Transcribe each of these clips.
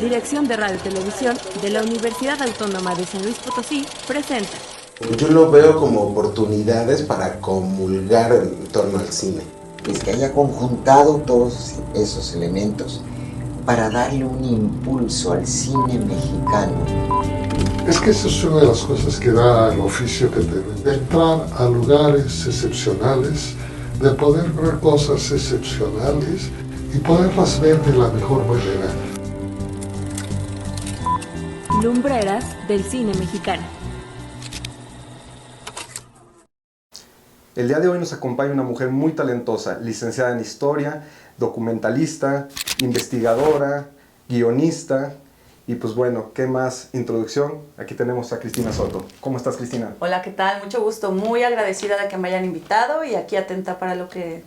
Dirección de Radio y Televisión de la Universidad Autónoma de San Luis Potosí presenta. Yo lo veo como oportunidades para comulgar en torno al cine. Pues que haya conjuntado todos esos elementos para darle un impulso al cine mexicano. Es que eso es una de las cosas que da el oficio que tiene, de entrar a lugares excepcionales, de poder ver cosas excepcionales y poderlas ver de la mejor manera. Lumbreras del cine mexicano. El día de hoy nos acompaña una mujer muy talentosa, licenciada en Historia, documentalista, investigadora, guionista. Y pues bueno, ¿qué más introducción? Aquí tenemos a Cristina Soto. ¿Cómo estás, Cristina? Hola, ¿qué tal? Mucho gusto. Muy agradecida de que me hayan invitado y aquí atenta para lo que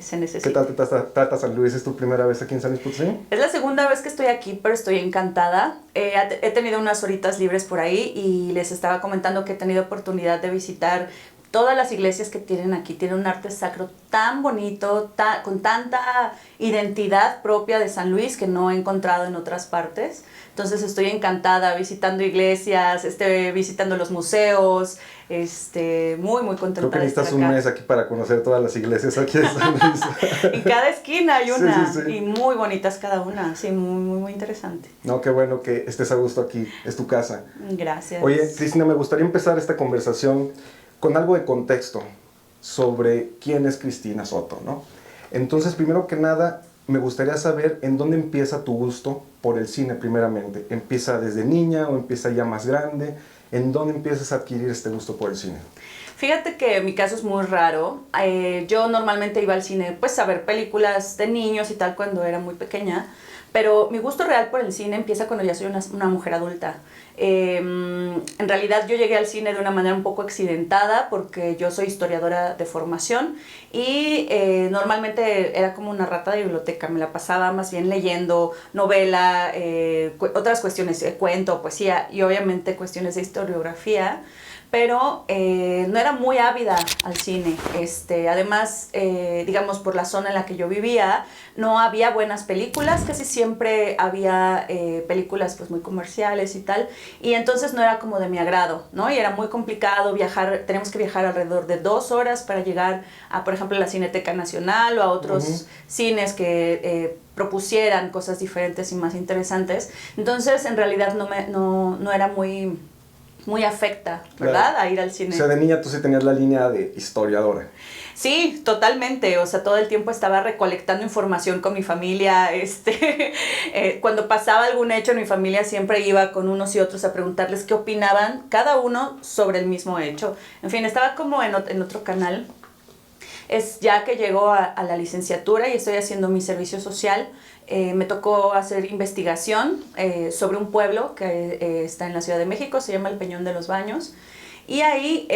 se necesite. ¿Qué tal te trata San Luis? ¿Es tu primera vez aquí en San Luis Potosí? Es la segunda vez que estoy aquí, pero estoy encantada. He tenido unas horitas libres por ahí y les estaba comentando que he tenido oportunidad de visitar todas las iglesias que tienen aquí. Tienen un arte sacro tan bonito, con tanta identidad propia de San Luis que no he encontrado en otras partes. Entonces estoy encantada visitando iglesias, visitando los museos, muy contenta. Creo que de estar necesitas un acá. mes aquí para conocer todas las iglesias aquí de San Luis. En cada esquina hay una, Sí. y muy bonitas cada una, sí, muy interesante. No, qué bueno que estés a gusto aquí, es tu casa. Gracias. Oye, Cristina, me gustaría empezar esta conversación con algo de contexto sobre quién es Cristina Soto, ¿no? Entonces, primero que nada, me gustaría saber en dónde empieza tu gusto por el cine primeramente. ¿Empieza desde niña o empieza ya más grande? ¿En dónde empiezas a adquirir este gusto por el cine? Fíjate que mi caso es muy raro. Yo normalmente iba al cine pues a ver películas de niños y tal cuando era muy pequeña, pero mi gusto real por el cine empieza cuando ya soy una mujer adulta. En realidad yo llegué al cine de una manera un poco accidentada porque yo soy historiadora de formación y normalmente era como una rata de biblioteca, me la pasaba más bien leyendo novela, otras cuestiones, cuento, poesía y obviamente cuestiones de historiografía. Pero no era muy ávida al cine. Además, digamos, por la zona en la que yo vivía, no había buenas películas, casi siempre había películas pues muy comerciales y tal, y entonces no era como de mi agrado, ¿no? Y era muy complicado viajar, tenemos que viajar alrededor de 2 horas para llegar a, por ejemplo, la Cineteca Nacional o a otros cines que propusieran cosas diferentes y más interesantes. Entonces, en realidad no era muy afecta, ¿verdad? Claro. A ir al cine. O sea, de niña tú sí tenías la línea de historiadora. Sí, totalmente. O sea, todo el tiempo estaba recolectando información con mi familia. Cuando pasaba algún hecho en mi familia, siempre iba con unos y otros a preguntarles qué opinaban cada uno sobre el mismo hecho. En fin, estaba como en otro canal. Es ya que llego a la licenciatura y estoy haciendo mi servicio social, me tocó hacer investigación sobre un pueblo que está en la Ciudad de México, se llama El Peñón de los Baños. Y ahí,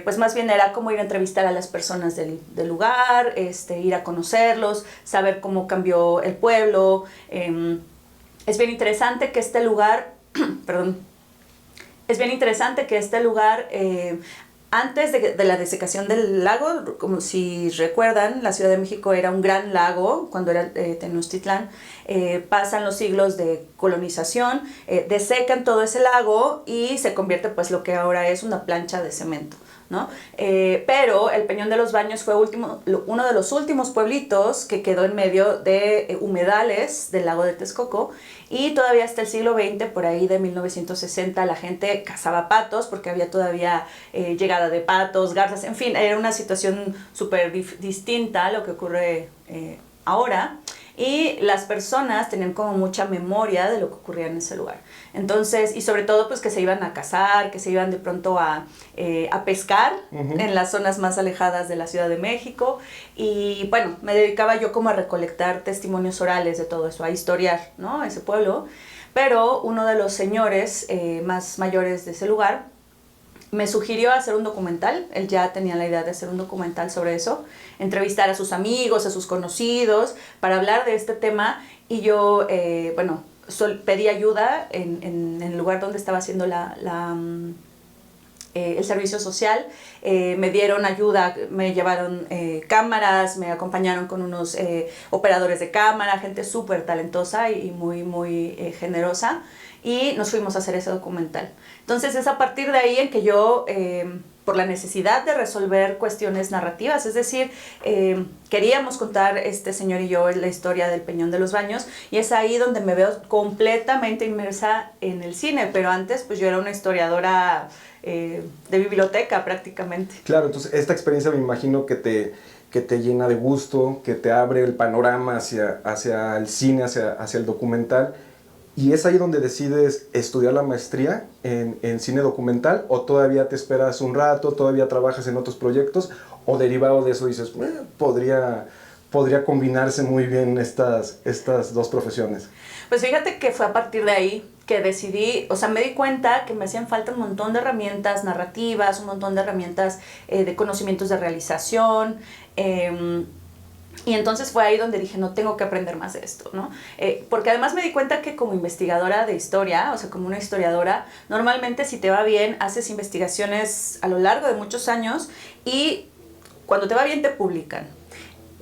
pues más bien era como ir a entrevistar a las personas del lugar, ir a conocerlos, saber cómo cambió el pueblo. Es bien interesante que este lugar, perdón, es bien interesante que este lugar... Antes de la desecación del lago, como si recuerdan, la Ciudad de México era un gran lago cuando era Tenochtitlán. Pasan los siglos de colonización, desecan todo ese lago y se convierte pues lo que ahora es una plancha de cemento, ¿no? Pero el Peñón de los Baños fue uno de los últimos pueblitos que quedó en medio de humedales del lago de Texcoco, y todavía hasta el siglo XX, por ahí de 1960, la gente cazaba patos porque había todavía llegada de patos, garzas, en fin, era una situación súper distinta a lo que ocurre ahora. Y las personas tenían como mucha memoria de lo que ocurría en ese lugar. Entonces, y sobre todo pues que se iban a cazar, que se iban de pronto a pescar en las zonas más alejadas de la Ciudad de México. Y bueno, me dedicaba yo como a recolectar testimonios orales de todo eso, a historiar, ¿no?, ese pueblo. Pero uno de los señores más mayores de ese lugar me sugirió hacer un documental. Él ya tenía la idea de hacer un documental sobre eso, entrevistar a sus amigos, a sus conocidos, para hablar de este tema. Y yo, pedí ayuda en el lugar donde estaba haciendo el servicio social, me dieron ayuda, me llevaron cámaras, me acompañaron con unos operadores de cámara, gente súper talentosa y muy, muy generosa, y nos fuimos a hacer ese documental. Entonces es a partir de ahí en que yo, por la necesidad de resolver cuestiones narrativas, es decir, queríamos contar este señor y yo la historia del Peñón de los Baños, y es ahí donde me veo completamente inmersa en el cine, pero antes pues yo era una historiadora de biblioteca prácticamente. Claro, entonces esta experiencia me imagino que te llena de gusto, que te abre el panorama hacia el cine, hacia el documental. ¿Y es ahí donde decides estudiar la maestría en cine documental, o todavía te esperas un rato, todavía trabajas en otros proyectos, o derivado de eso dices, podría combinarse muy bien estas dos profesiones? Pues fíjate que fue a partir de ahí que decidí, o sea, me di cuenta que me hacían falta un montón de herramientas narrativas, un montón de herramientas de conocimientos de realización, y entonces fue ahí donde dije, no, tengo que aprender más de esto, ¿no? Porque además me di cuenta que como investigadora de historia, o sea, como una historiadora, normalmente si te va bien, haces investigaciones a lo largo de muchos años y cuando te va bien te publican.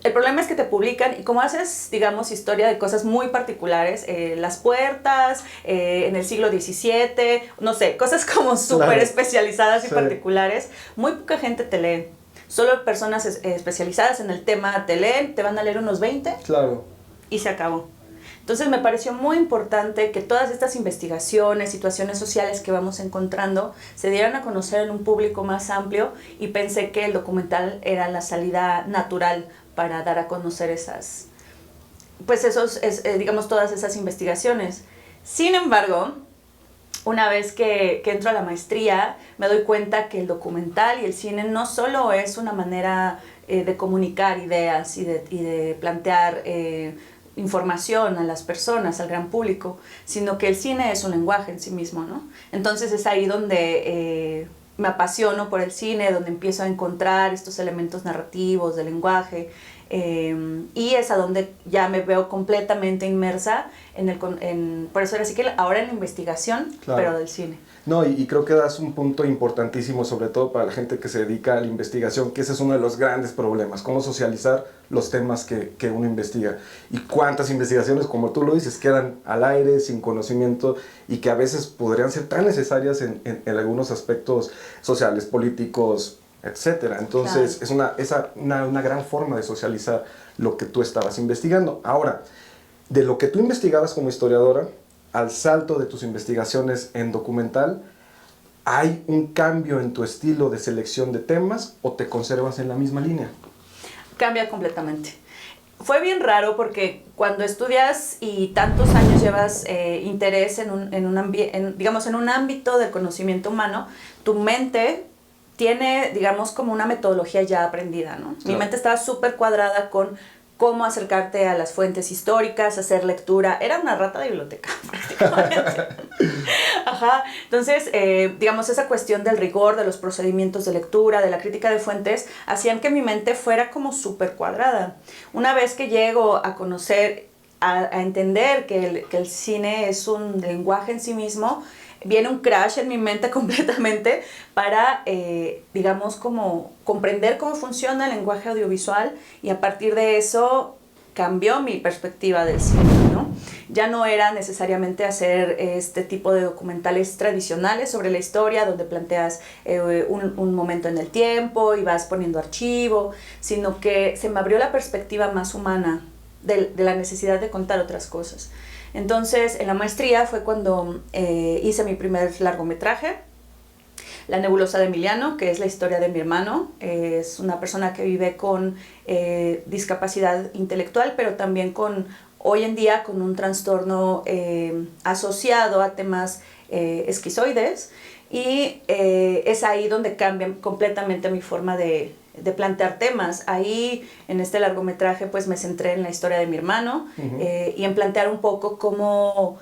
El problema es que te publican y como haces, digamos, historia de cosas muy particulares, las puertas, en el siglo XVII, no sé, cosas como súper especializadas y particulares, muy poca gente te lee. Solo personas especializadas en el tema te leen, te van a leer unos 20 y se acabó. Entonces me pareció muy importante que todas estas investigaciones, situaciones sociales que vamos encontrando se dieran a conocer en un público más amplio, y pensé que el documental era la salida natural para dar a conocer digamos, todas esas investigaciones. Sin embargo, una vez que entro a la maestría, me doy cuenta que el documental y el cine no solo es una manera de comunicar ideas y de plantear información a las personas, al gran público, sino que el cine es un lenguaje en sí mismo, ¿no? Entonces es ahí donde me apasiono por el cine, donde empiezo a encontrar estos elementos narrativos del lenguaje, y es a donde ya me veo completamente inmersa por eso era así que ahora en la investigación, pero del cine. No, y creo que das un punto importantísimo, sobre todo para la gente que se dedica a la investigación, que ese es uno de los grandes problemas, cómo socializar los temas que uno investiga. Y cuántas investigaciones, como tú lo dices, quedan al aire, sin conocimiento, y que a veces podrían ser tan necesarias en algunos aspectos sociales, políticos, etcétera. Entonces es una gran forma de socializar lo que tú estabas investigando. Ahora, de lo que tú investigabas como historiadora al salto de tus investigaciones en documental, ¿hay un cambio en tu estilo de selección de temas o te conservas en la misma línea? Cambia completamente. Fue bien raro porque cuando estudias y tantos años llevas interés en un ámbito del conocimiento humano, tu mente tiene, digamos, como una metodología ya aprendida, ¿no? Mi mente estaba súper cuadrada con cómo acercarte a las fuentes históricas, hacer lectura. Era una rata de biblioteca, prácticamente. Ajá. Entonces, digamos, esa cuestión del rigor, de los procedimientos de lectura, de la crítica de fuentes, hacían que mi mente fuera como súper cuadrada. Una vez que llego a conocer, a entender que el cine es un lenguaje en sí mismo, viene un crash en mi mente completamente para, digamos, como comprender cómo funciona el lenguaje audiovisual, y a partir de eso cambió mi perspectiva del cine, ¿no? Ya no era necesariamente hacer este tipo de documentales tradicionales sobre la historia, donde planteas un momento en el tiempo y vas poniendo archivo, sino que se me abrió la perspectiva más humana de la necesidad de contar otras cosas. Entonces, en la maestría fue cuando hice mi primer largometraje, La nebulosa de Emiliano, que es la historia de mi hermano. Es una persona que vive con discapacidad intelectual, pero también hoy en día con un trastorno asociado a temas esquizoides, y es ahí donde cambia completamente mi forma de plantear temas. Ahí, en este largometraje, pues me centré en la historia de mi hermano, y en plantear un poco cómo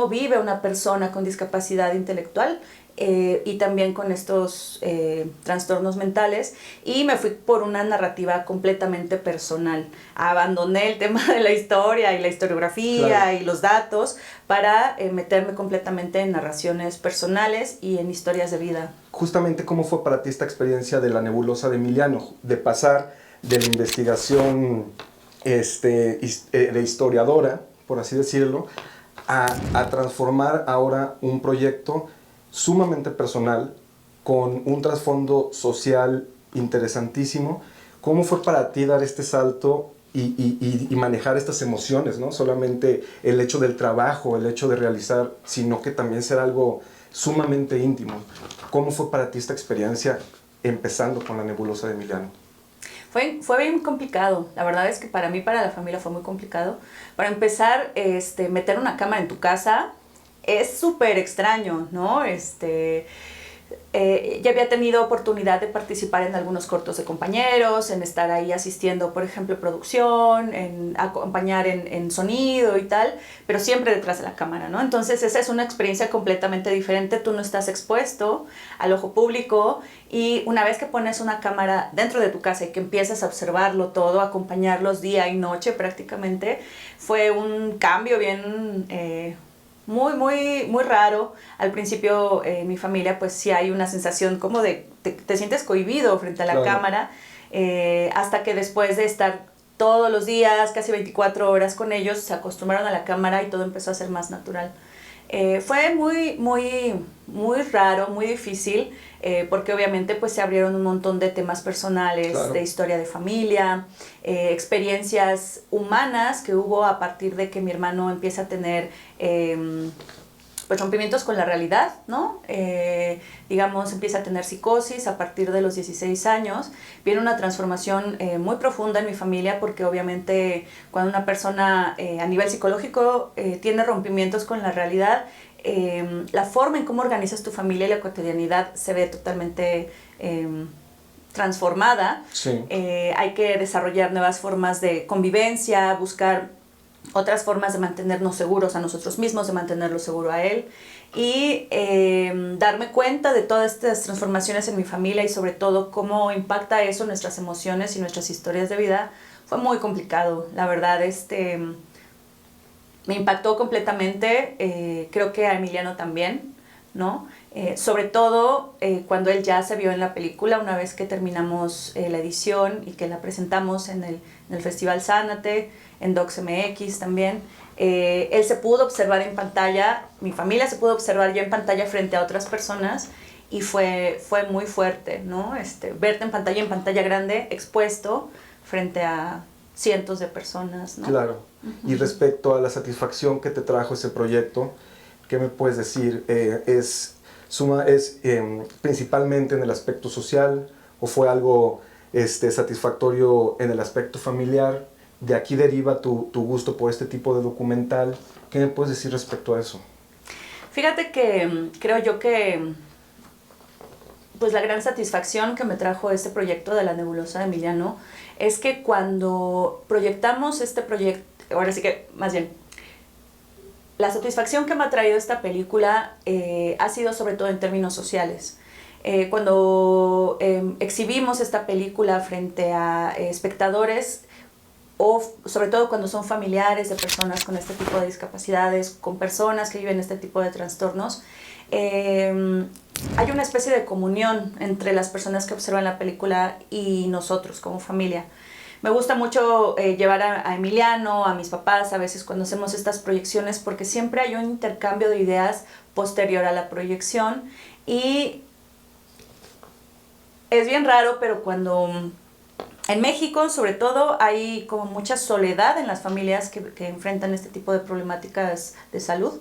vive una persona con discapacidad intelectual y también con estos trastornos mentales, y me fui por una narrativa completamente personal. Abandoné el tema de la historia y la historiografía, claro, y los datos para meterme completamente en narraciones personales y en historias de vida. Justamente, ¿cómo fue para ti esta experiencia de la nebulosa de Emiliano? De pasar de la investigación de historiadora, por así decirlo, a transformar ahora un proyecto sumamente personal, con un trasfondo social interesantísimo. ¿Cómo fue para ti dar este salto y manejar estas emociones, ¿no? Solamente el hecho del trabajo, el hecho de realizar, sino que también ser algo sumamente íntimo. ¿Cómo fue para ti esta experiencia empezando con la nebulosa de Emiliano? Fue bien complicado. La verdad es que para mí, para la familia, fue muy complicado. Para empezar, meter una cámara en tu casa es súper extraño, ¿no? Ya había tenido oportunidad de participar en algunos cortos de compañeros, en estar ahí asistiendo, por ejemplo, producción, en acompañar en sonido y tal, pero siempre detrás de la cámara, ¿no? Entonces esa es una experiencia completamente diferente. Tú no estás expuesto al ojo público, y una vez que pones una cámara dentro de tu casa y que empiezas a observarlo todo, a acompañarlos día y noche prácticamente, fue un cambio bien... muy raro. Al principio en mi familia pues sí hay una sensación como de te sientes cohibido frente a la, claro, cámara, hasta que después de estar todos los días, casi 24 horas con ellos, se acostumbraron a la cámara y todo empezó a ser más natural. Fue muy raro, muy difícil, porque obviamente pues se abrieron un montón de temas personales, claro, de historia de familia, experiencias humanas que hubo a partir de que mi hermano empieza a tener pues rompimientos con la realidad, ¿no? Digamos, empieza a tener psicosis a partir de los 16 años. Viene una transformación muy profunda en mi familia, porque obviamente cuando una persona a nivel psicológico tiene rompimientos con la realidad, la forma en cómo organizas tu familia y la cotidianidad se ve totalmente transformada. Sí. Hay que desarrollar nuevas formas de convivencia, buscar otras formas de mantenernos seguros a nosotros mismos, de mantenerlo seguro a él, y darme cuenta de todas estas transformaciones en mi familia, y sobre todo cómo impacta eso nuestras emociones y nuestras historias de vida. Fue muy complicado, la verdad. Me impactó completamente, creo que a Emiliano también, ¿no? Sobre todo cuando él ya se vio en la película, una vez que terminamos la edición y que la presentamos en el Festival Sánate, en DocsMX también. Él se pudo observar en pantalla, mi familia se pudo observar ya en pantalla frente a otras personas, y fue muy fuerte, ¿no? Verte en pantalla grande, expuesto frente a cientos de personas, ¿no? Claro. Uh-huh. Y respecto a la satisfacción que te trajo ese proyecto, ¿qué me puedes decir? ¿Es principalmente en el aspecto social, o fue algo satisfactorio en el aspecto familiar? ¿De aquí deriva tu gusto por este tipo de documental? ¿Qué me puedes decir respecto a eso? Fíjate que creo yo que pues la gran satisfacción que me trajo este proyecto de la nebulosa de Emiliano es que cuando proyectamos este proyecto, ahora sí que más bien, la satisfacción que me ha traído esta película ha sido sobre todo en términos sociales. Cuando exhibimos esta película frente a espectadores, o sobre todo cuando son familiares de personas con este tipo de discapacidades, con personas que viven este tipo de trastornos, hay una especie de comunión entre las personas que observan la película y nosotros como familia. Me gusta mucho llevar a Emiliano, a mis papás, a veces cuando hacemos estas proyecciones, porque siempre hay un intercambio de ideas posterior a la proyección, y es bien raro, pero cuando en México sobre todo hay como mucha soledad en las familias que enfrentan este tipo de problemáticas de salud.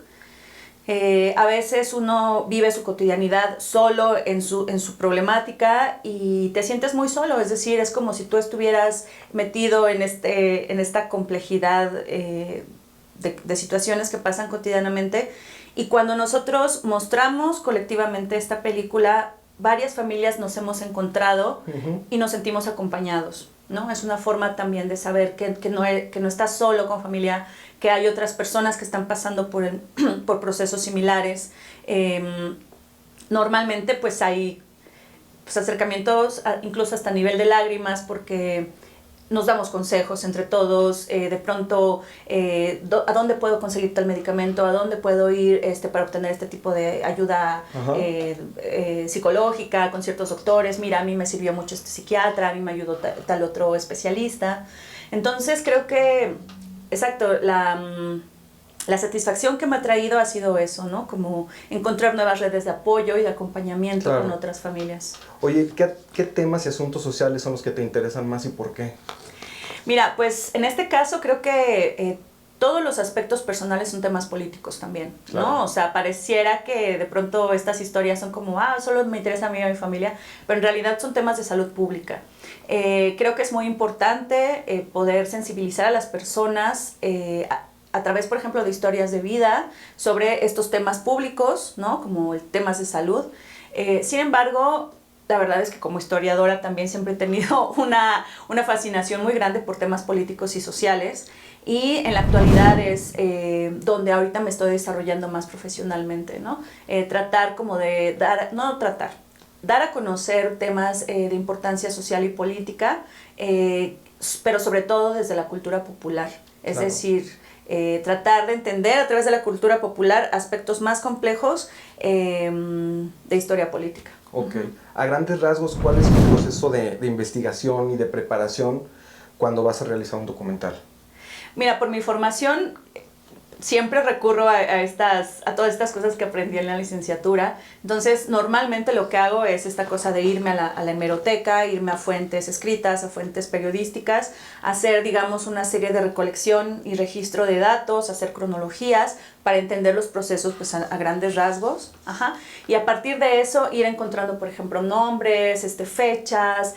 A veces uno vive su cotidianidad solo en su problemática y te sientes muy solo, es decir, es como si tú estuvieras metido en esta complejidad de situaciones que pasan cotidianamente, y cuando nosotros mostramos colectivamente esta película, varias familias nos hemos encontrado y nos sentimos acompañados, ¿no? Es una forma también de saber que no estás solo con familia, que hay otras personas que están pasando por procesos similares, normalmente pues hay pues, acercamientos incluso hasta a nivel de lágrimas, porque nos damos consejos entre todos, de pronto a dónde puedo conseguir tal medicamento, a dónde puedo ir para obtener este tipo de ayuda psicológica con ciertos doctores. Mira, a mí me sirvió mucho este psiquiatra, a mí me ayudó tal otro especialista. Entonces creo que, exacto, la satisfacción que me ha traído ha sido eso, ¿no? Como encontrar nuevas redes de apoyo y de acompañamiento con otras familias. Oye, ¿qué temas y asuntos sociales son los que te interesan más y por qué? Mira, pues en este caso creo que todos los aspectos personales son temas políticos también, ¿no? O sea, pareciera que de pronto estas historias son como, solo me interesa a mí y a mi familia, pero en realidad son temas de salud pública. Creo que es muy importante poder sensibilizar a las personas a través, por ejemplo, de historias de vida sobre estos temas públicos, ¿no? Como temas de salud. Sin embargo, la verdad es que como historiadora también siempre he tenido una fascinación muy grande por temas políticos y sociales, y en la actualidad es donde ahorita me estoy desarrollando más profesionalmente, ¿no? Tratar como de dar a conocer temas de importancia social y política, pero sobre todo desde la cultura popular, es decir, tratar de entender a través de la cultura popular aspectos más complejos de historia política. Ok. A grandes rasgos, ¿cuál es tu proceso de investigación y de preparación cuando vas a realizar un documental? Mira, por mi formación siempre recurro a todas estas cosas que aprendí en la licenciatura. Entonces, normalmente lo que hago es esta cosa de irme a la hemeroteca, irme a fuentes escritas, a fuentes periodísticas, hacer, digamos, una serie de recolección y registro de datos, hacer cronologías para entender los procesos pues, a grandes rasgos. Y a partir de eso ir encontrando, por ejemplo, nombres, fechas,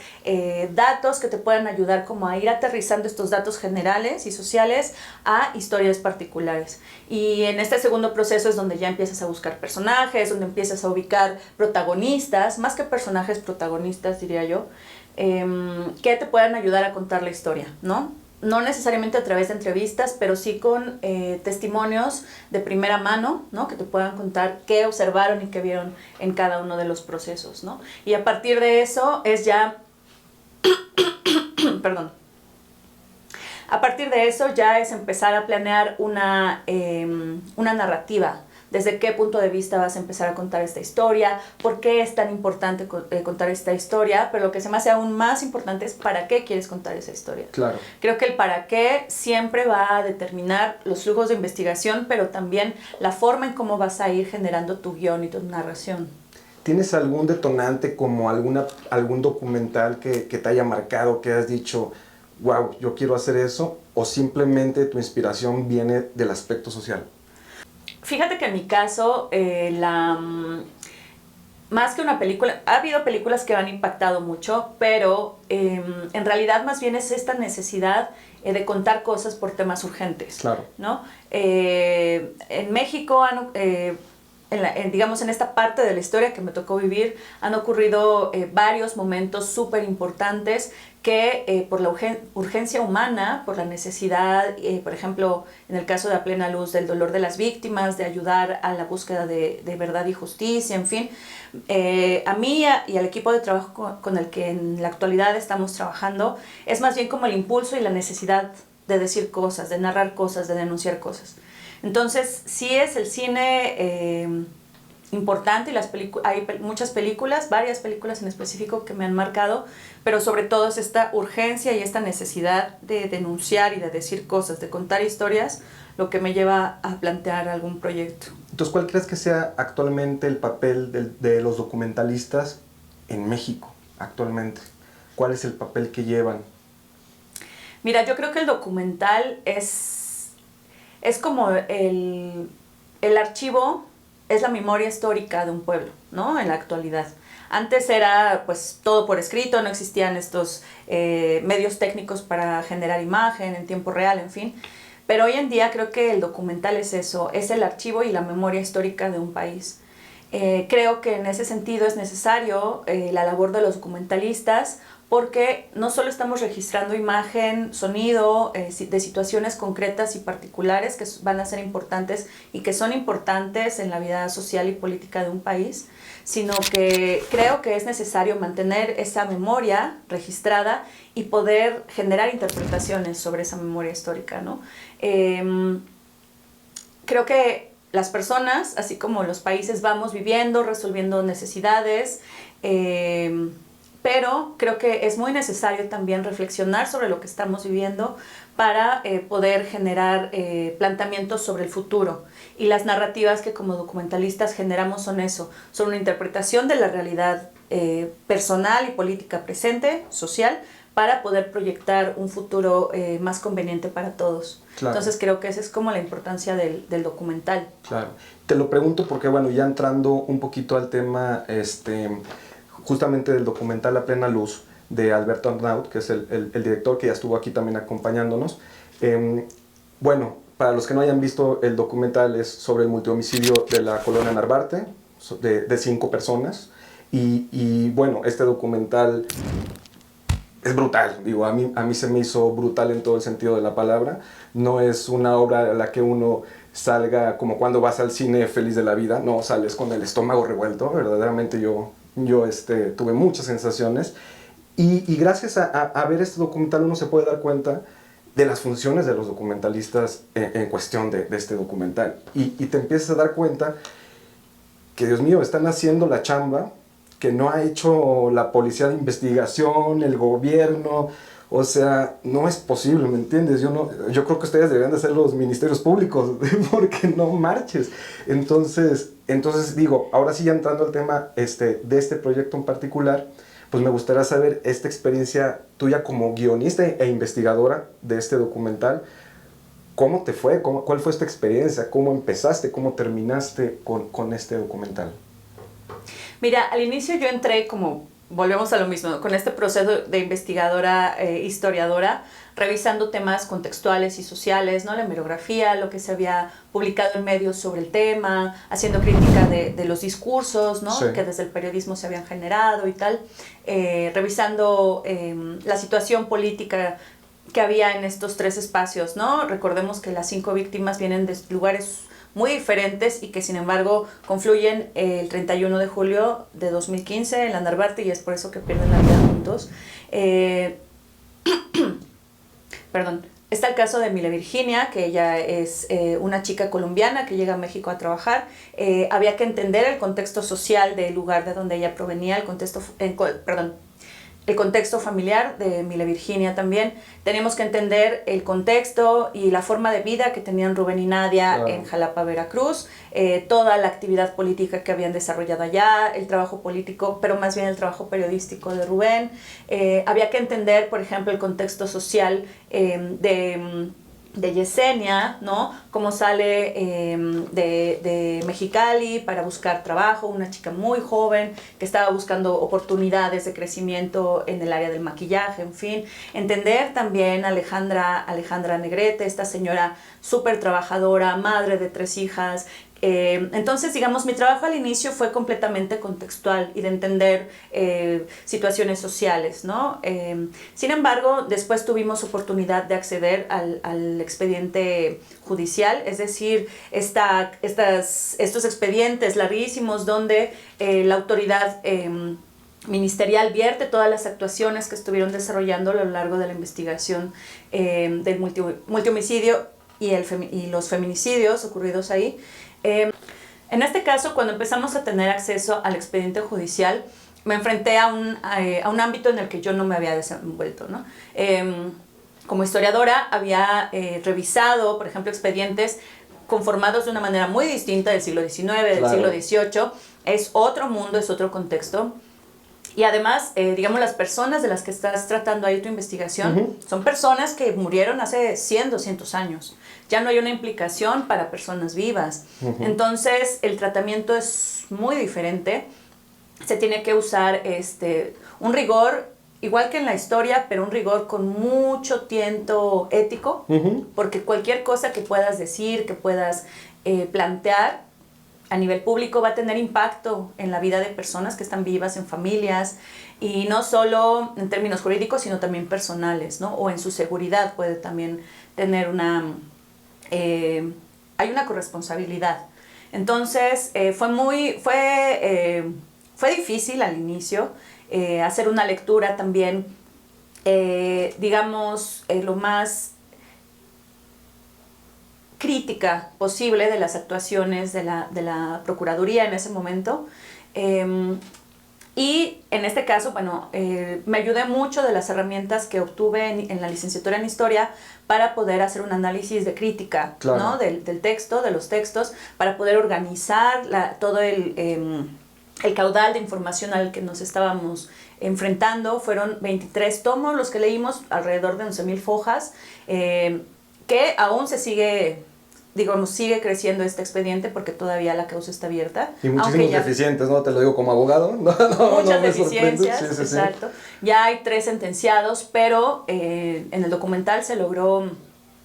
datos que te puedan ayudar como a ir aterrizando estos datos generales y sociales a historias particulares. Y en este segundo proceso es donde ya empiezas a buscar personajes, donde empiezas a ubicar protagonistas, más que personajes, protagonistas diría yo, que te puedan ayudar a contar la historia, ¿no? No necesariamente a través de entrevistas, pero sí con testimonios de primera mano, ¿no? Que te puedan contar qué observaron y qué vieron en cada uno de los procesos, ¿no? Y a partir de eso es ya... Perdón. A partir de eso ya es empezar a planear una narrativa. ¿Desde qué punto de vista vas a empezar a contar esta historia? ¿Por qué es tan importante contar esta historia? Pero lo que se me hace aún más importante es para qué quieres contar esa historia. Claro. Creo que el para qué siempre va a determinar los flujos de investigación, pero también la forma en cómo vas a ir generando tu guión y tu narración. ¿Tienes algún detonante como algún documental que te haya marcado, que has dicho, wow, yo quiero hacer eso? ¿O simplemente tu inspiración viene del aspecto social? Fíjate que en mi caso, más que una película, ha habido películas que han impactado mucho, pero en realidad más bien es esta necesidad de contar cosas por temas urgentes. Claro. ¿No? En México, digamos, en esta parte de la historia que me tocó vivir, han ocurrido varios momentos súper importantes que por la urgencia humana, por la necesidad, por ejemplo, en el caso de A Plena Luz, del dolor de las víctimas, de ayudar a la búsqueda de verdad y justicia, en fin, a mí y al equipo de trabajo con el que en la actualidad estamos trabajando, es más bien como el impulso y la necesidad de decir cosas, de narrar cosas, de denunciar cosas. Entonces, sí es el cine importante y hay muchas películas, varias películas en específico que me han marcado, pero sobre todo es esta urgencia y esta necesidad de denunciar y de decir cosas, de contar historias, lo que me lleva a plantear algún proyecto. Entonces, ¿cuál crees que sea actualmente el papel de los documentalistas en México actualmente? ¿Cuál es el papel que llevan? Mira, yo creo que el documental es como el archivo, es la memoria histórica de un pueblo, ¿no? En la actualidad. Antes era pues todo por escrito, no existían estos medios técnicos para generar imagen en tiempo real, en fin. Pero hoy en día creo que el documental es eso, es el archivo y la memoria histórica de un país. Creo que en ese sentido es necesario la labor de los documentalistas porque no solo estamos registrando imagen, sonido, de situaciones concretas y particulares que van a ser importantes y que son importantes en la vida social y política de un país, sino que creo que es necesario mantener esa memoria registrada y poder generar interpretaciones sobre esa memoria histórica, ¿no? Creo que las personas, así como los países, vamos viviendo, resolviendo necesidades, pero creo que es muy necesario también reflexionar sobre lo que estamos viviendo para poder generar planteamientos sobre el futuro. Y las narrativas que como documentalistas generamos son eso, son una interpretación de la realidad personal y política presente, social, para poder proyectar un futuro más conveniente para todos. Claro. Entonces creo que esa es como la importancia del documental. Claro. Te lo pregunto porque, bueno, ya entrando un poquito al tema justamente del documental A Plena Luz, de Alberto Arnaut, que es el director que ya estuvo aquí también acompañándonos. Bueno, para los que no hayan visto el documental, es sobre el multihomicidio de la colonia Narvarte, de 5 personas. Y bueno, este documental es brutal, digo, a mí se me hizo brutal en todo el sentido de la palabra. No es una obra a la que uno salga como cuando vas al cine feliz de la vida, no, sales con el estómago revuelto. Verdaderamente yo tuve muchas sensaciones. Y gracias a ver este documental uno se puede dar cuenta de las funciones de los documentalistas en cuestión de este documental. Y te empiezas a dar cuenta que, Dios mío, están haciendo la chamba que no ha hecho la policía de investigación, el gobierno. O sea, no es posible, ¿me entiendes? Yo creo que ustedes deberían de ser los ministerios públicos, porque no marches. Entonces digo, ahora sí ya entrando al tema de este proyecto en particular, pues me gustaría saber esta experiencia tuya como guionista e investigadora de este documental. ¿Cómo te fue? ¿Cuál fue esta experiencia? ¿Cómo empezaste? ¿Cómo terminaste con este documental? Mira, al inicio yo entré como, volvemos a lo mismo, con este proceso de investigadora, historiadora, revisando temas contextuales y sociales, ¿no? La hemerografía, lo que se había publicado en medios sobre el tema, haciendo crítica de los discursos, ¿no? Sí. Que desde el periodismo se habían generado y tal, revisando la situación política que había en estos 3 espacios, ¿no? Recordemos que las 5 víctimas vienen de lugares muy diferentes y que sin embargo confluyen el 31 de julio de 2015 en la Narvarte, y es por eso que pierden la vida juntos. Perdón. Está el caso de Mile Virginia, que ella es una chica colombiana que llega a México a trabajar. Había que entender el contexto social del lugar de donde ella provenía, el contexto familiar de Mile Virginia también. Tenemos que entender el contexto y la forma de vida que tenían Rubén y Nadia, claro, en Jalapa, Veracruz, toda la actividad política que habían desarrollado allá, el trabajo político, pero más bien el trabajo periodístico de Rubén. Había que entender, por ejemplo, el contexto social de Yesenia, ¿no? Cómo sale de Mexicali para buscar trabajo, una chica muy joven que estaba buscando oportunidades de crecimiento en el área del maquillaje, en fin. Entender también a Alejandra Negrete, esta señora súper trabajadora, madre de 3 hijas. Entonces, digamos, mi trabajo al inicio fue completamente contextual y de entender situaciones sociales, ¿no? Sin embargo, después tuvimos oportunidad de acceder al expediente judicial, es decir, estos expedientes larguísimos donde la autoridad ministerial vierte todas las actuaciones que estuvieron desarrollando a lo largo de la investigación del multihomicidio y los feminicidios ocurridos ahí. En este caso, cuando empezamos a tener acceso al expediente judicial, me enfrenté a un ámbito en el que yo no me había desenvuelto, ¿no? Como historiadora había revisado, por ejemplo, expedientes conformados de una manera muy distinta del siglo XIX, del siglo XVIII. Es otro mundo, es otro contexto. Y además, digamos, las personas de las que estás tratando ahí tu investigación son personas que murieron hace 100, 200 años. Ya no hay una implicación para personas vivas. Entonces, el tratamiento es muy diferente. Se tiene que usar un rigor, igual que en la historia, pero un rigor con mucho tiento ético, porque cualquier cosa que puedas decir, que puedas plantear, a nivel público va a tener impacto en la vida de personas que están vivas, en familias, y no solo en términos jurídicos, sino también personales, ¿no? O en su seguridad puede también tener hay una corresponsabilidad. Entonces, fue difícil al inicio hacer una lectura también, digamos, lo más crítica posible de las actuaciones de la Procuraduría en ese momento. Y en este caso, bueno, me ayudé mucho de las herramientas que obtuve en la licenciatura en Historia para poder hacer un análisis de crítica, claro, ¿no? del texto, de los textos, para poder organizar todo el caudal de información al que nos estábamos enfrentando. Fueron 23 tomos los que leímos, alrededor de 11,000 hojas, que aún sigue creciendo este expediente porque todavía la causa está abierta. Y muchísimos deficientes, ¿no? Te lo digo como abogado. Muchas deficiencias, sí, exacto. Sí. Ya hay 3 sentenciados, pero en el documental se logró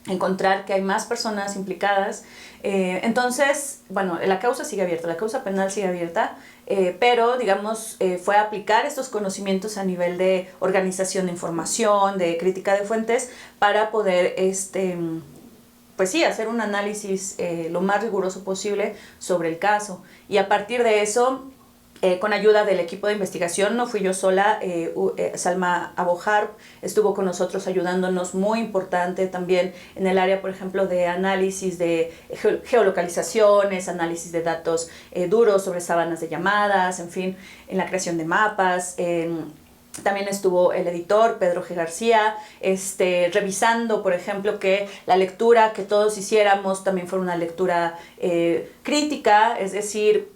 encontrar que hay más personas implicadas. Entonces, bueno, la causa sigue abierta, la causa penal sigue abierta, pero, digamos, fue aplicar estos conocimientos a nivel de organización de información, de crítica de fuentes, para poder, pues sí, hacer un análisis lo más riguroso posible sobre el caso. Y a partir de eso, con ayuda del equipo de investigación, no fui yo sola, Salma Abojar estuvo con nosotros ayudándonos, muy importante también en el área, por ejemplo, de análisis de geolocalizaciones, análisis de datos duros sobre sábanas de llamadas, en fin, en la creación de mapas. También estuvo el editor, Pedro G. García, revisando, por ejemplo, que la lectura que todos hiciéramos también fuera una lectura crítica, es decir,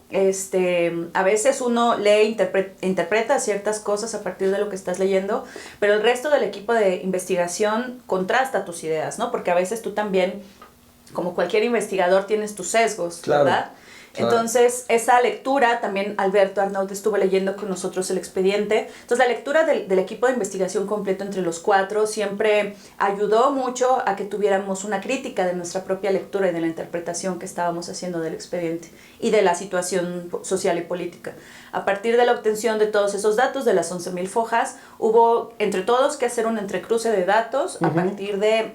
a veces uno lee e interpreta ciertas cosas a partir de lo que estás leyendo, pero el resto del equipo de investigación contrasta tus ideas, ¿no? Porque a veces tú también, como cualquier investigador, tienes tus sesgos, claro, ¿verdad? Claro. Entonces, esa lectura, también Alberto Arnaud estuvo leyendo con nosotros el expediente. Entonces, la lectura del equipo de investigación completo entre los 4 siempre ayudó mucho a que tuviéramos una crítica de nuestra propia lectura y de la interpretación que estábamos haciendo del expediente y de la situación social y política. A partir de la obtención de todos esos datos, de las 11,000 hojas, hubo entre todos que hacer un entrecruce de datos a partir de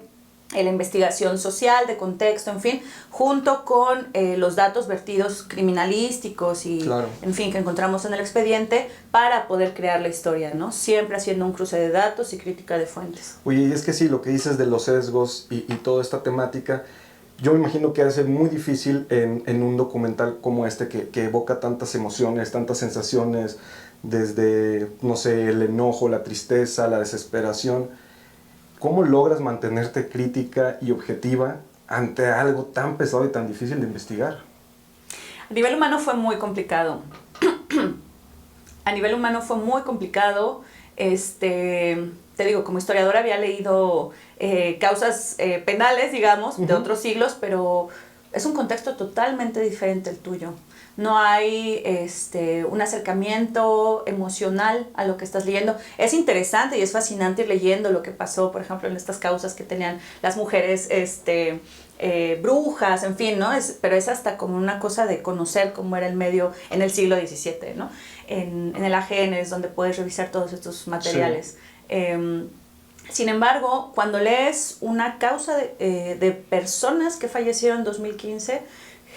la investigación social, de contexto, en fin, junto con los datos vertidos criminalísticos y, claro, en fin, que encontramos en el expediente para poder crear la historia, ¿no? Siempre haciendo un cruce de datos y crítica de fuentes. Oye, y es que sí, lo que dices de los sesgos y toda esta temática, yo me imagino que ha de ser muy difícil en un documental como este que evoca tantas emociones, tantas sensaciones, desde, no sé, el enojo, la tristeza, la desesperación. ¿Cómo logras mantenerte crítica y objetiva ante algo tan pesado y tan difícil de investigar? A nivel humano fue muy complicado. A nivel humano fue muy complicado. Te digo, como historiadora había leído causas penales, digamos, de otros siglos, pero es un contexto totalmente diferente el tuyo. No hay un acercamiento emocional a lo que estás leyendo. Es interesante y es fascinante ir leyendo lo que pasó, por ejemplo, en estas causas que tenían las mujeres brujas, en fin, ¿no? Pero es hasta como una cosa de conocer cómo era el medio en el siglo XVII, ¿no? En el AGN es donde puedes revisar todos estos materiales. Sí. Sin embargo, cuando lees una causa de personas que fallecieron en 2015,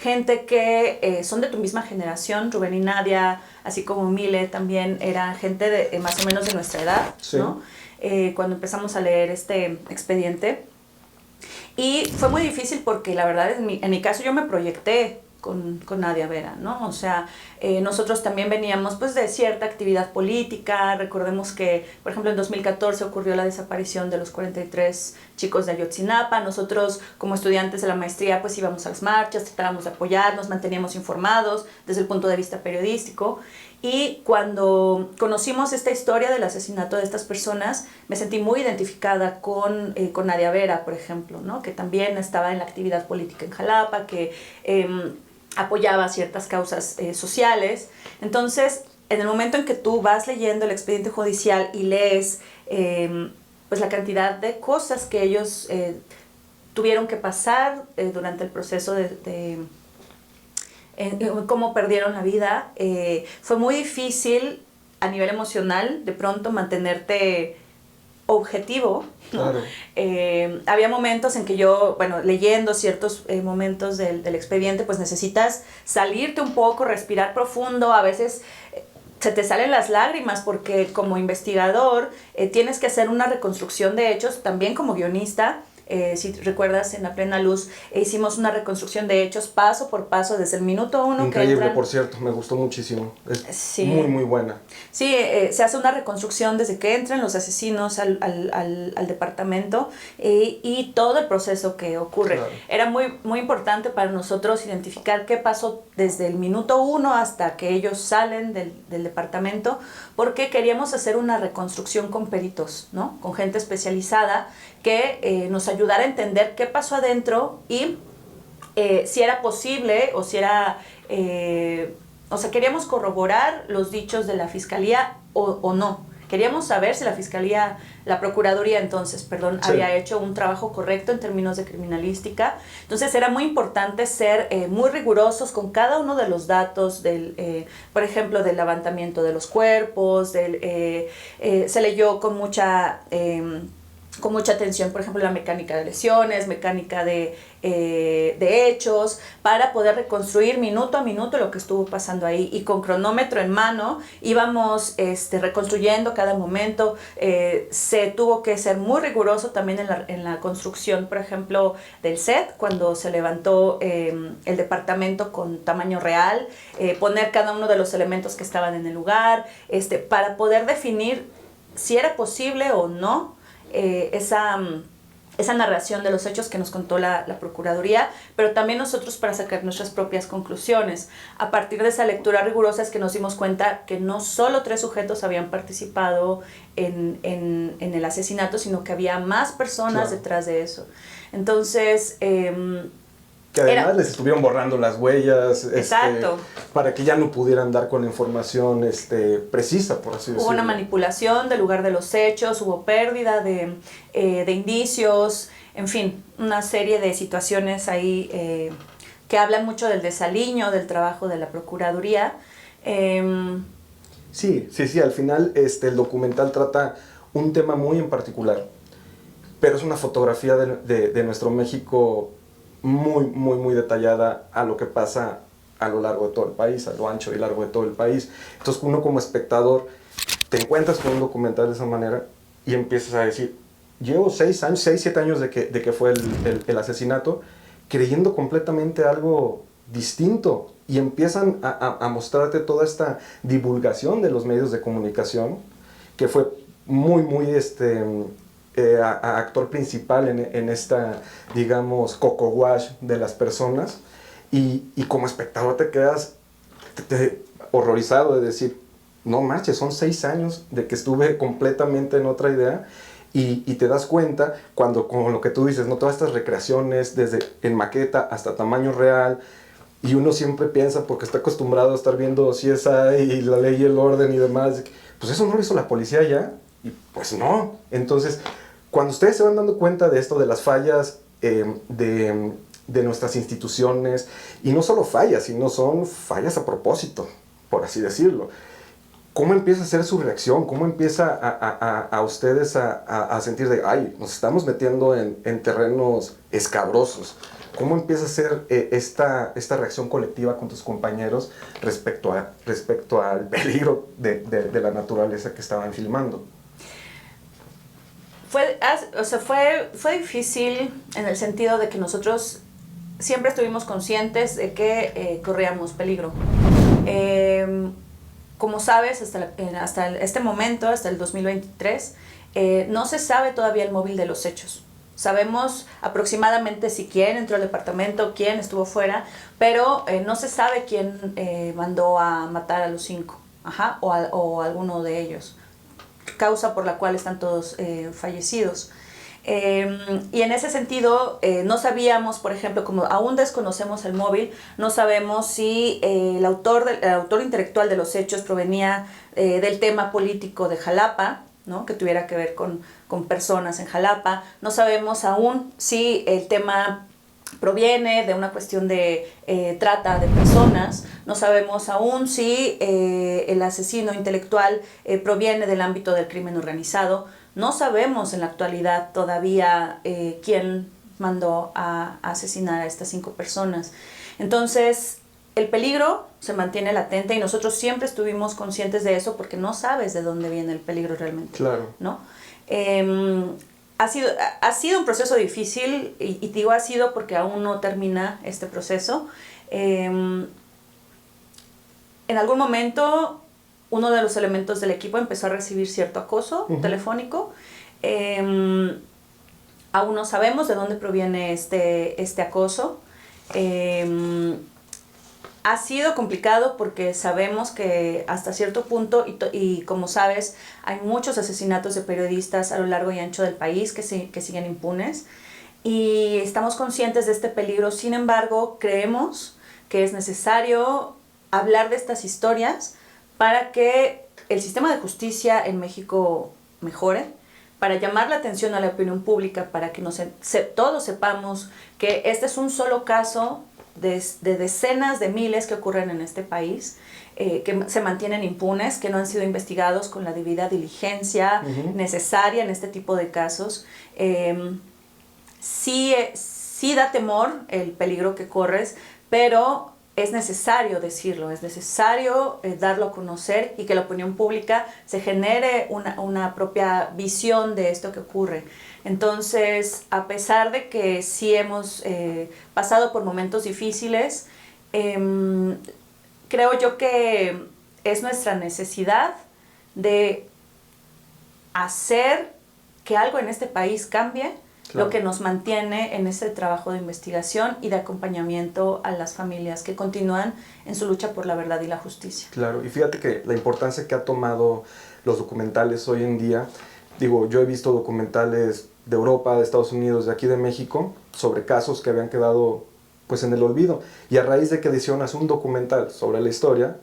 gente que son de tu misma generación, Rubén y Nadia, así como Mile también, era gente de más o menos de nuestra edad, sí, ¿no? Cuando empezamos a leer este expediente. Y fue muy difícil porque la verdad, en mi caso yo me proyecté con Nadia Vera, ¿no? O sea, nosotros también veníamos pues de cierta actividad política. Recordemos que, por ejemplo, en 2014 ocurrió la desaparición de los 43 chicos de Ayotzinapa. Nosotros, como estudiantes de la maestría, pues íbamos a las marchas, tratábamos de apoyarnos, manteníamos informados desde el punto de vista periodístico. Y cuando conocimos esta historia del asesinato de estas personas, me sentí muy identificada con Nadia Vera, por ejemplo, ¿no? Que también estaba en la actividad política en Jalapa, que apoyaba ciertas causas sociales. Entonces, en el momento en que tú vas leyendo el expediente judicial y lees pues la cantidad de cosas que ellos tuvieron que pasar durante el proceso de en cómo perdieron la vida. Fue muy difícil a nivel emocional de pronto mantenerte objetivo, ¿no? Claro. Había momentos en que yo, bueno, leyendo ciertos momentos del expediente, pues necesitas salirte un poco, respirar profundo, a veces se te salen las lágrimas porque como investigador tienes que hacer una reconstrucción de hechos, también como guionista. Si recuerdas, en A Plena Luz hicimos una reconstrucción de hechos paso por paso desde el minuto 1. Increíble, que entran. Por cierto, me gustó muchísimo. Es Sí. muy, muy buena. Sí, se hace una reconstrucción desde que entran los asesinos al departamento y todo el proceso que ocurre. Claro. Era muy, muy importante para nosotros identificar qué pasó desde el minuto 1 hasta que ellos salen del departamento, porque queríamos hacer una reconstrucción con peritos, ¿no? Con gente especializada que nos ayudara a entender qué pasó adentro y si era posible o si era... o sea, queríamos corroborar los dichos de la Fiscalía o no. Queríamos saber si la Procuraduría entonces, perdón, Sí. había hecho un trabajo correcto en términos de criminalística. Entonces era muy importante ser muy rigurosos con cada uno de los datos, por ejemplo, del levantamiento de los cuerpos, se leyó con mucha atención, por ejemplo, la mecánica de lesiones, mecánica de hechos, para poder reconstruir minuto a minuto lo que estuvo pasando ahí. Y con cronómetro en mano íbamos reconstruyendo cada momento. Se tuvo que ser muy riguroso también en la construcción, por ejemplo, del set, cuando se levantó el departamento con tamaño real, poner cada uno de los elementos que estaban en el lugar, para poder definir si era posible o no esa narración de los hechos que nos contó la Procuraduría, pero también nosotros para sacar nuestras propias conclusiones. A partir de esa lectura rigurosa es que nos dimos cuenta que no solo 3 sujetos habían participado en el asesinato, sino que había más personas Claro. detrás de eso. Entonces... Que además les estuvieron borrando las huellas. Exacto. Para que ya no pudieran dar con la información precisa, por así decirlo. Hubo una manipulación del lugar de los hechos, hubo pérdida de indicios, en fin, una serie de situaciones ahí que hablan mucho del desaliño del trabajo de la Procuraduría. Sí, al final el documental trata un tema muy en particular, pero es una fotografía de nuestro México muy, muy, muy detallada a lo que pasa a lo largo de todo el país, a lo ancho y largo de todo el país. Entonces uno como espectador te encuentras con un documental de esa manera y empiezas a decir, llevo 6, 7 años de que fue el asesinato, creyendo completamente algo distinto, y empiezan a mostrarte toda esta divulgación de los medios de comunicación, que fue muy, muy actor principal en esta, digamos, coco wash de las personas, y como espectador te quedas horrorizado de decir, no manches, son 6 años de que estuve completamente en otra idea, y te das cuenta cuando, con lo que tú dices, ¿no? Todas estas recreaciones, desde en maqueta hasta tamaño real, y uno siempre piensa, porque está acostumbrado a estar viendo CSI y La Ley y el Orden y demás, pues eso no lo hizo la policía ya, y pues no. Entonces, cuando ustedes se van dando cuenta de esto, de las fallas de nuestras instituciones, y no solo fallas, sino son fallas a propósito, por así decirlo, ¿cómo empieza a ser su reacción? ¿Cómo empieza a ustedes a sentir de, ay, nos estamos metiendo en terrenos escabrosos? ¿Cómo empieza a ser esta reacción colectiva con tus compañeros respecto al peligro de la naturaleza que estaban filmando? Fue difícil en el sentido de que nosotros siempre estuvimos conscientes de que corríamos peligro. Como sabes, hasta este momento, hasta el 2023, no se sabe todavía el móvil de los hechos. Sabemos aproximadamente si quién entró al departamento, quién estuvo fuera, pero no se sabe quién mandó a matar a los 5, o alguno de ellos, causa por la cual están todos fallecidos. Y en ese sentido, no sabíamos, por ejemplo, como aún desconocemos el móvil, no sabemos si el autor intelectual de los hechos provenía del tema político de Jalapa, ¿no? Que tuviera que ver con personas en Jalapa. No sabemos aún si el tema proviene de una cuestión de trata de personas. No sabemos aún si el asesino intelectual proviene del ámbito del crimen organizado. No sabemos en la actualidad todavía quién mandó a asesinar a estas 5 personas. Entonces, el peligro se mantiene latente y nosotros siempre estuvimos conscientes de eso porque no sabes de dónde viene el peligro realmente. Claro. ¿No? Ha sido un proceso difícil y digo ha sido porque aún no termina este proceso. En algún momento uno de los elementos del equipo empezó a recibir cierto acoso telefónico. Aún no sabemos de dónde proviene este acoso. Ha sido complicado porque sabemos que hasta cierto punto, y como sabes, hay muchos asesinatos de periodistas a lo largo y ancho del país que siguen impunes. Y estamos conscientes de este peligro. Sin embargo, creemos que es necesario hablar de estas historias para que el sistema de justicia en México mejore, para llamar la atención a la opinión pública, para que todos sepamos que este es un solo caso de decenas de miles que ocurren en este país, que se mantienen impunes, que no han sido investigados con la debida diligencia necesaria en este tipo de casos. Sí da temor el peligro que corres, pero es necesario decirlo, es necesario darlo a conocer y que la opinión pública se genere una propia visión de esto que ocurre. Entonces, a pesar de que sí hemos pasado por momentos difíciles, creo yo que es nuestra necesidad de hacer que algo en este país cambie, claro, lo que nos mantiene en ese trabajo de investigación y de acompañamiento a las familias que continúan en su lucha por la verdad y la justicia. Claro, y fíjate que la importancia que ha tomado los documentales hoy en día, digo, yo he visto documentales de Europa, de Estados Unidos, de aquí de México, sobre casos que habían quedado pues en el olvido, y a raíz de que adicionas un documental sobre la historia,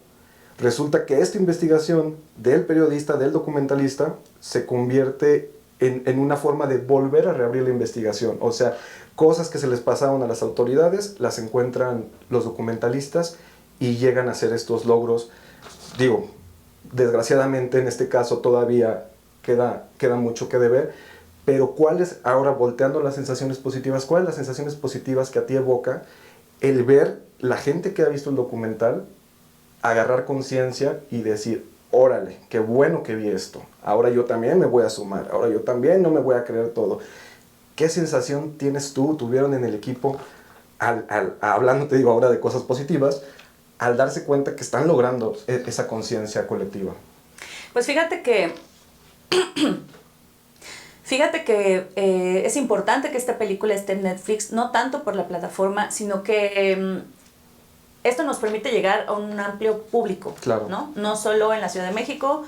resulta que esta investigación del periodista, del documentalista, se convierte en una forma de volver a reabrir la investigación. O sea, cosas que se les pasaron a las autoridades, las encuentran los documentalistas y llegan a hacer estos logros. Digo, desgraciadamente en este caso todavía queda mucho que deber, pero ¿cuáles, ahora volteando las sensaciones positivas, cuáles las sensaciones positivas que a ti evoca el ver la gente que ha visto el documental agarrar conciencia y decir, órale, qué bueno que vi esto, ahora yo también me voy a sumar, ahora yo también no me voy a creer todo? ¿Qué sensación tuvieron en el equipo, hablando, te digo ahora de cosas positivas, al darse cuenta que están logrando esa conciencia colectiva? Pues fíjate que es importante que esta película esté en Netflix, no tanto por la plataforma, sino que esto nos permite llegar a un amplio público, claro, no solo en la Ciudad de México,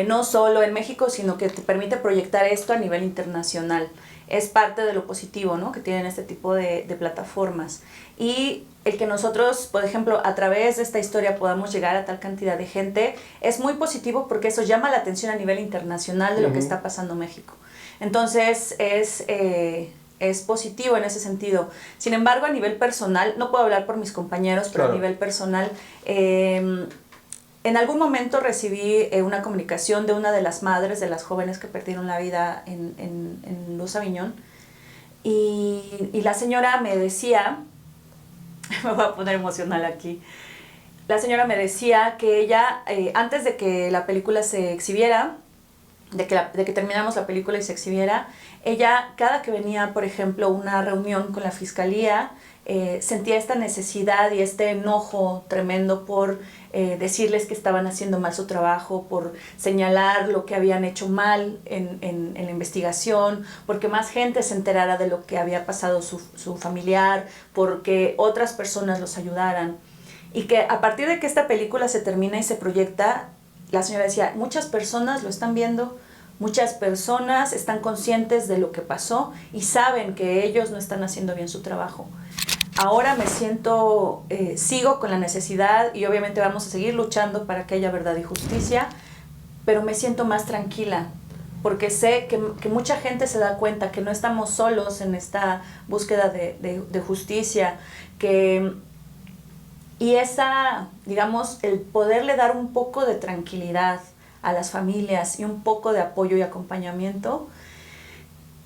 no solo en México, sino que te permite proyectar esto a nivel internacional. Es parte de lo positivo, ¿no?, que tienen este tipo de plataformas. Y el que nosotros, por ejemplo, a través de esta historia podamos llegar a tal cantidad de gente, es muy positivo porque eso llama la atención a nivel internacional de lo que está pasando en México. Entonces, es positivo en ese sentido. Sin embargo, a nivel personal, no puedo hablar por mis compañeros, pero claro, a nivel personal, en algún momento recibí una comunicación de una de las madres de las jóvenes que perdieron la vida en Luz Aviñón, y la señora me decía, me voy a poner emocional aquí, la señora me decía que ella, antes de que la película se exhibiera, de que termináramos la película y se exhibiera, ella, cada que venía, por ejemplo, una reunión con la fiscalía, sentía esta necesidad y este enojo tremendo por decirles que estaban haciendo mal su trabajo, por señalar lo que habían hecho mal en la investigación, porque más gente se enterara de lo que había pasado su familiar, porque otras personas los ayudaran. Y que a partir de que esta película se termina y se proyecta, la señora decía, muchas personas lo están viendo, muchas personas están conscientes de lo que pasó y saben que ellos no están haciendo bien su trabajo. Ahora me siento, sigo con la necesidad y obviamente vamos a seguir luchando para que haya verdad y justicia, pero me siento más tranquila porque sé que mucha gente se da cuenta que no estamos solos en esta búsqueda de justicia, y esa, digamos, el poderle dar un poco de tranquilidad a las familias y un poco de apoyo y acompañamiento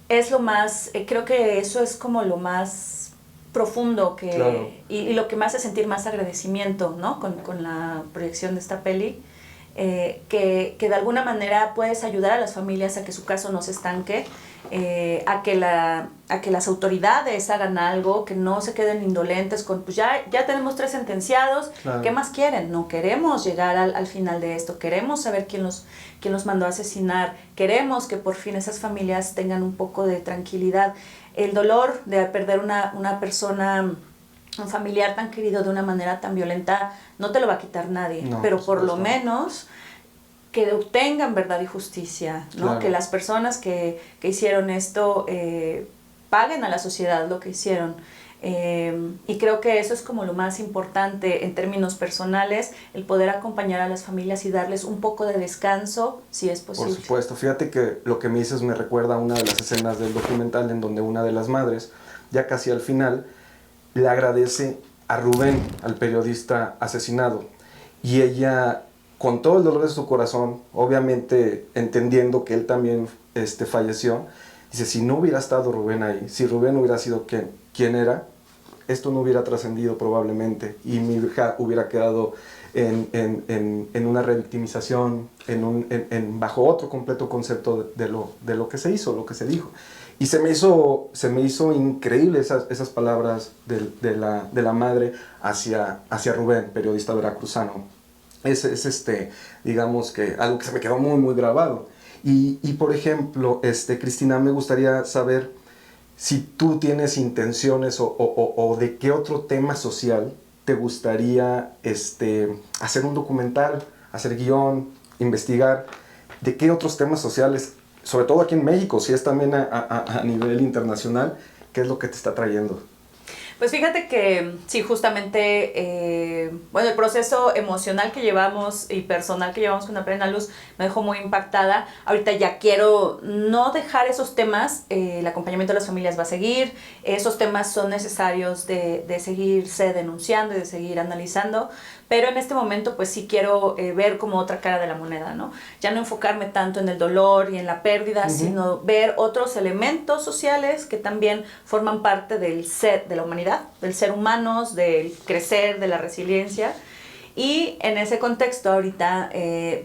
es lo más, creo que eso es como lo más profundo Claro. y lo que me hace sentir más agradecimiento, ¿no? Con la proyección de esta peli, que de alguna manera puedes ayudar a las familias a que su caso no se estanque, a que las autoridades hagan algo, que no se queden indolentes con, pues ya tenemos 3 sentenciados, Claro. ¿qué más quieren? No queremos llegar al final de esto, queremos saber quién los mandó a asesinar, queremos que por fin esas familias tengan un poco de tranquilidad. El dolor de perder una persona, un familiar tan querido de una manera tan violenta, no te lo va a quitar nadie, No, pero por por lo supuesto. menos que obtengan verdad y justicia, ¿no? Claro. Que las personas que hicieron esto paguen a la sociedad lo que hicieron. Y creo que eso es como lo más importante en términos personales, el poder acompañar a las familias y darles un poco de descanso, si es posible. Por supuesto, fíjate que lo que me dices me recuerda a una de las escenas del documental en donde una de las madres, ya casi al final, le agradece a Rubén, al periodista asesinado, y ella, con todo el dolor de su corazón, obviamente entendiendo que él también falleció, dice, si no hubiera estado Rubén ahí, si Rubén hubiera sido quien era, esto no hubiera trascendido probablemente, y mi hija hubiera quedado en una revictimización, bajo otro completo concepto de lo que se hizo, lo que se dijo. Y se me hizo increíble esas palabras de la madre hacia Rubén, periodista veracruzano. Es digamos que algo que se me quedó muy, muy grabado. Y por ejemplo, Cristina, me gustaría saber si tú tienes intenciones o de qué otro tema social te gustaría hacer un documental, hacer guión, investigar, de qué otros temas sociales, sobre todo aquí en México, si es también a nivel internacional, qué es lo que te está trayendo. Pues fíjate que sí, justamente, el proceso emocional que llevamos y personal que llevamos con A Plena Luz me dejó muy impactada. Ahorita ya quiero no dejar esos temas, el acompañamiento de las familias va a seguir, esos temas son necesarios de seguirse denunciando y de seguir analizando, pero en este momento pues sí quiero ver como otra cara de la moneda, ¿no? Ya no enfocarme tanto en el dolor y en la pérdida, sino ver otros elementos sociales que también forman parte del ser, de la humanidad, del ser humanos, del crecer, de la resiliencia. Y en ese contexto ahorita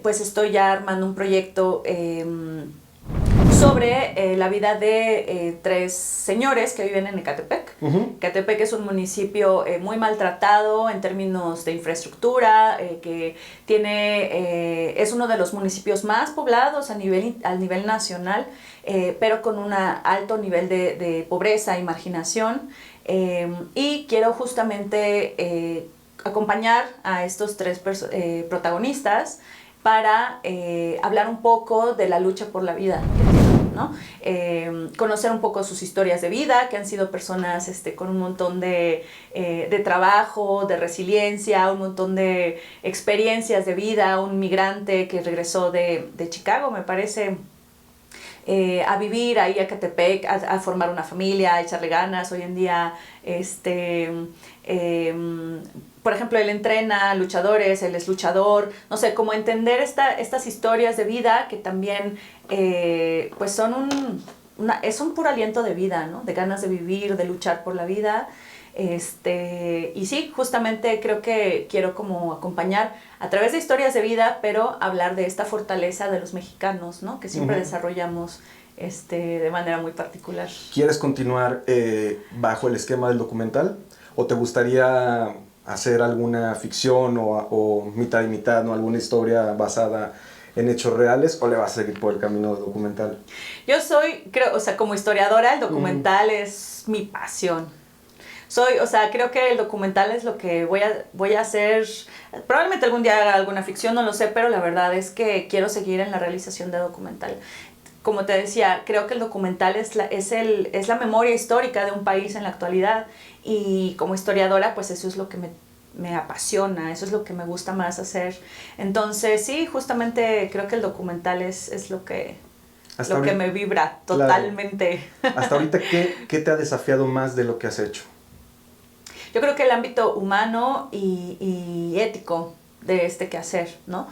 pues estoy ya armando un proyecto sobre la vida de 3 señores que viven en Ecatepec. Ecatepec es un municipio muy maltratado en términos de infraestructura, que es uno de los municipios más poblados a nivel nacional, pero con un alto nivel de pobreza y marginación. Y quiero justamente acompañar a estos 3 protagonistas para hablar un poco de la lucha por la vida que tienen, ¿no? Conocer un poco sus historias de vida, que han sido personas con un montón de trabajo, de resiliencia, un montón de experiencias de vida, un migrante que regresó de Chicago, me parece, a vivir ahí a Ecatepec, a formar una familia, a echarle ganas. Hoy en día, por ejemplo, él entrena luchadores, él es luchador, no sé, como entender estas historias de vida que también pues son un puro aliento de vida, ¿no? De ganas de vivir, de luchar por la vida. Y sí, justamente creo que quiero como acompañar a través de historias de vida, pero hablar de esta fortaleza de los mexicanos, ¿no? Que siempre desarrollamos de manera muy particular. ¿Quieres continuar bajo el esquema del documental? ¿O te gustaría hacer alguna ficción o mitad y mitad, ¿no? Alguna historia basada en hechos reales, o le vas a seguir por el camino del documental? Yo creo, como historiadora, el documental es mi pasión. Creo que el documental es lo que voy a hacer. Probablemente algún día haga alguna ficción, no lo sé, pero la verdad es que quiero seguir en la realización de documental. Como te decía, creo que el documental es la memoria histórica de un país en la actualidad, y como historiadora, pues eso es lo que me apasiona, eso es lo que me gusta más hacer. Entonces, sí, justamente creo que el documental es lo que Hasta lo que ahorita- me vibra Claro. totalmente. Hasta ahorita, ¿qué te ha desafiado más de lo que has hecho? Yo creo que el ámbito humano y ético de este quehacer, ¿no?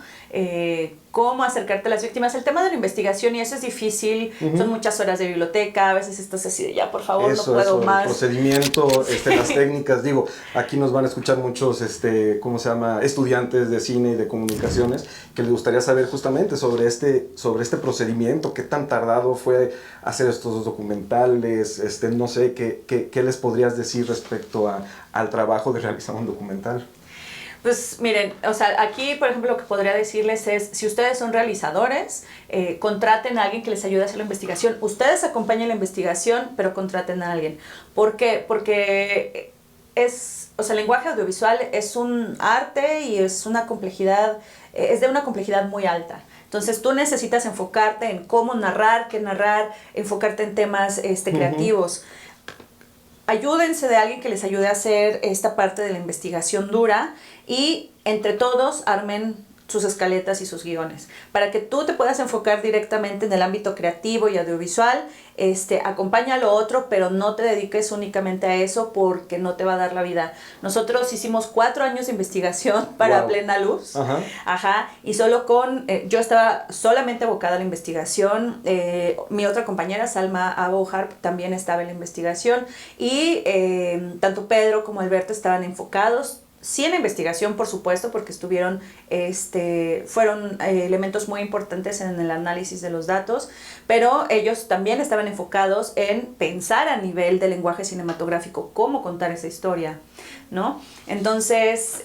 Cómo acercarte a las víctimas. El tema de la investigación, y eso es difícil, son muchas horas de biblioteca, a veces estás así de ya, por favor, no puedo El más. procedimiento, las técnicas, digo, aquí nos van a escuchar muchos, ¿cómo se llama? Estudiantes de cine y de comunicaciones que les gustaría saber justamente sobre este procedimiento, qué tan tardado fue hacer estos documentales, no sé, ¿qué les podrías decir respecto al trabajo de realizar un documental? Pues miren, o sea, aquí por ejemplo lo que podría decirles es, si ustedes son realizadores, contraten a alguien que les ayude a hacer la investigación. Ustedes acompañen la investigación, pero contraten a alguien. ¿Por qué? Porque el lenguaje audiovisual es un arte y es una complejidad, es de una complejidad muy alta. Entonces tú necesitas enfocarte en cómo narrar, qué narrar, enfocarte en temas creativos. Ayúdense de alguien que les ayude a hacer esta parte de la investigación dura y entre todos armen sus escaletas y sus guiones. Para que tú te puedas enfocar directamente en el ámbito creativo y audiovisual, acompaña a lo otro, pero no te dediques únicamente a eso porque no te va a dar la vida. Nosotros hicimos 4 años de investigación para Wow. Plena Luz. Ajá. Ajá, y solo yo estaba solamente abocada a la investigación, mi otra compañera, Salma Abojar, también estaba en la investigación, y tanto Pedro como Alberto estaban enfocados, sí en la investigación, por supuesto, porque fueron elementos muy importantes en el análisis de los datos, pero ellos también estaban enfocados en pensar a nivel de lenguaje cinematográfico cómo contar esa historia, ¿no? Entonces,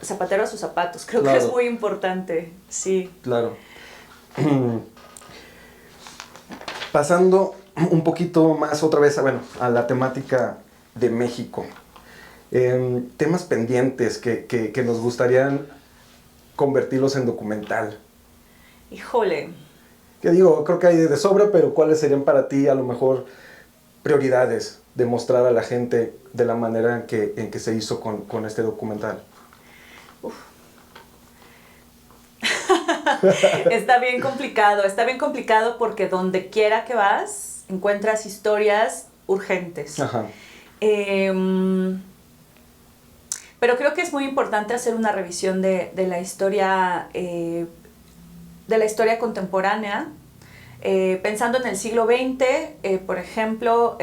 zapatero a sus zapatos, creo Claro. que es muy importante, sí. Claro. Pasando un poquito más otra vez a la temática de México. Temas pendientes que nos gustarían convertirlos en documental. Híjole, Que digo, creo que hay de sobra, pero ¿cuáles serían para ti a lo mejor prioridades de mostrar a la gente de la manera en que se hizo con este documental? está bien complicado porque donde quiera que vas encuentras historias urgentes. Ajá. Pero creo que es muy importante hacer una revisión de la historia contemporánea, pensando en el siglo XX, por ejemplo,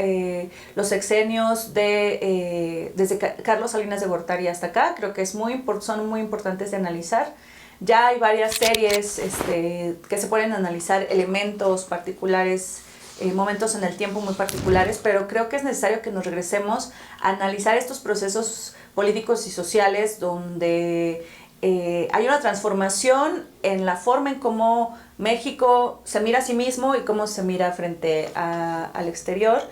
los sexenios desde Carlos Salinas de Gortari hasta acá, creo que son muy importantes de analizar. Ya hay varias series que se pueden analizar elementos particulares, momentos en el tiempo muy particulares, pero creo que es necesario que nos regresemos a analizar estos procesos políticos y sociales donde hay una transformación en la forma en cómo México se mira a sí mismo y cómo se mira frente al exterior.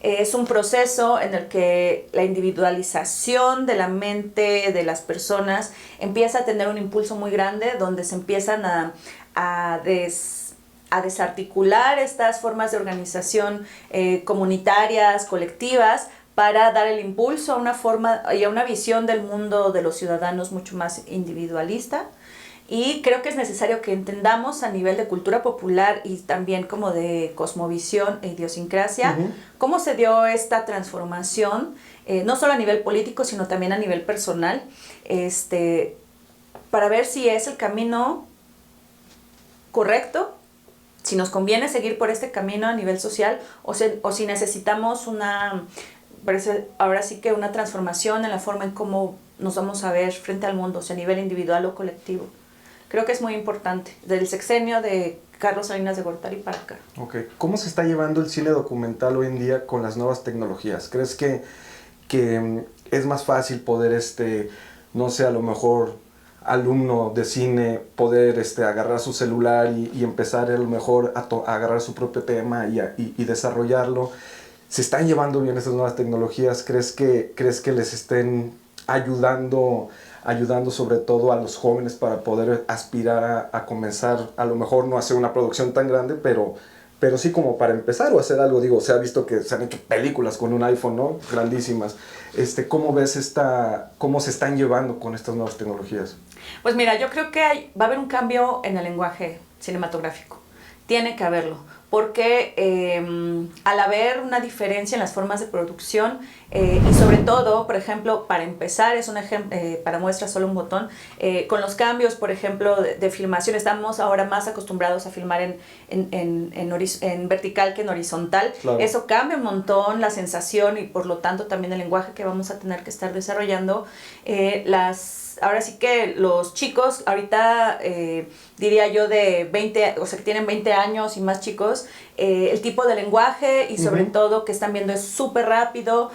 Es un proceso en el que la individualización de la mente de las personas empieza a tener un impulso muy grande, donde se empiezan a desarticular estas formas de organización comunitarias, colectivas, para dar el impulso a una forma y a una visión del mundo de los ciudadanos mucho más individualista. Y creo que es necesario que entendamos a nivel de cultura popular y también como de cosmovisión e idiosincrasia, cómo se dio esta transformación, no solo a nivel político, sino también a nivel personal, para ver si es el camino correcto, si nos conviene seguir por este camino a nivel social o si necesitamos ahora sí que una transformación en la forma en cómo nos vamos a ver frente al mundo, o sea, a nivel individual o colectivo. Creo que es muy importante, del sexenio de Carlos Salinas de Gortari para acá. Okay. ¿Cómo se está llevando el cine documental hoy en día con las nuevas tecnologías? ¿Crees que es más fácil poder, no sé, a lo mejor alumno de cine poder agarrar su celular y empezar a lo mejor a agarrar su propio tema y desarrollarlo? ¿Se están llevando bien estas nuevas tecnologías? ¿Crees que les estén ayudando sobre todo a los jóvenes para poder aspirar a comenzar, a lo mejor no hacer una producción tan grande, pero sí como para empezar o hacer algo? Digo, se ha visto que se han hecho películas con un iPhone, ¿no? Grandísimas. ¿Cómo ves cómo se están llevando con estas nuevas tecnologías? Pues mira, yo creo que va a haber un cambio en el lenguaje cinematográfico. tiene que haberlo, porque al haber una diferencia en las formas de producción y sobre todo, por ejemplo, para empezar, es un ejemplo, para muestra solo un botón, con los cambios, por ejemplo, de filmación, estamos ahora más acostumbrados a filmar en vertical que en horizontal. Claro. Eso cambia un montón la sensación y por lo tanto también el lenguaje que vamos a tener que estar desarrollando. Ahora sí que los chicos, ahorita diría yo de 20, o sea que tienen 20 años y más chicos, el tipo de lenguaje y sobre todo que están viendo es súper rápido,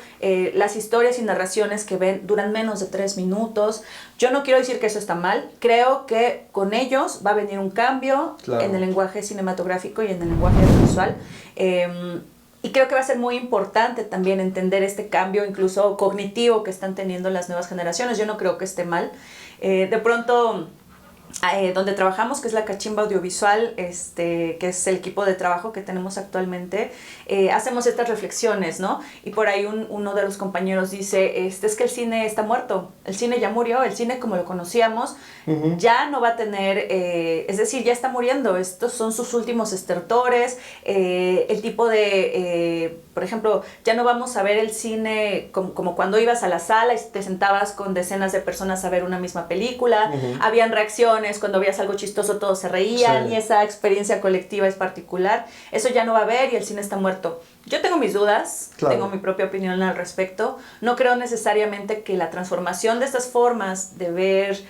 las historias y narraciones que ven duran menos de 3 minutos. Yo no quiero decir que eso está mal, creo que con ellos va a venir un cambio en el lenguaje cinematográfico y en el lenguaje visual. Y creo que va a ser muy importante también entender este cambio, incluso cognitivo, que están teniendo las nuevas generaciones. Yo no creo que esté mal. De pronto, donde trabajamos, que es la Cachimba Audiovisual, que es el equipo de trabajo que tenemos actualmente, hacemos estas reflexiones, ¿no? Y por ahí uno de los compañeros dice, es que el cine está muerto, el cine ya murió, el cine como lo conocíamos ya no va a tener, es decir, ya está muriendo, estos son sus últimos estertores, el tipo de, por ejemplo, ya no vamos a ver el cine como cuando ibas a la sala y te sentabas con decenas de personas a ver una misma película, habían reacciones, cuando veías algo chistoso todos se reían y esa experiencia colectiva es particular, eso ya no va a haber y el cine está muerto. Yo tengo mis dudas, tengo mi propia opinión al respecto, no creo necesariamente que la transformación de estas formas de ver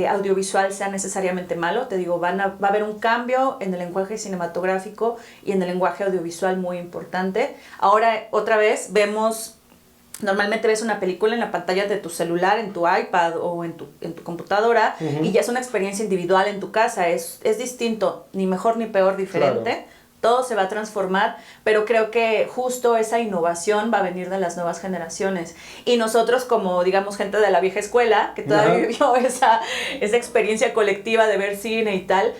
audiovisual sea necesariamente malo, te digo, va a haber un cambio en el lenguaje cinematográfico y en el lenguaje audiovisual muy importante. Ahora, otra vez, normalmente ves una película en la pantalla de tu celular, en tu iPad o en tu computadora y ya es una experiencia individual en tu casa, es distinto, ni mejor ni peor, diferente. Claro. Todo se va a transformar, pero creo que justo esa innovación va a venir de las nuevas generaciones. Y nosotros como, digamos, gente de la vieja escuela, que todavía vivió esa experiencia colectiva de ver cine y tal,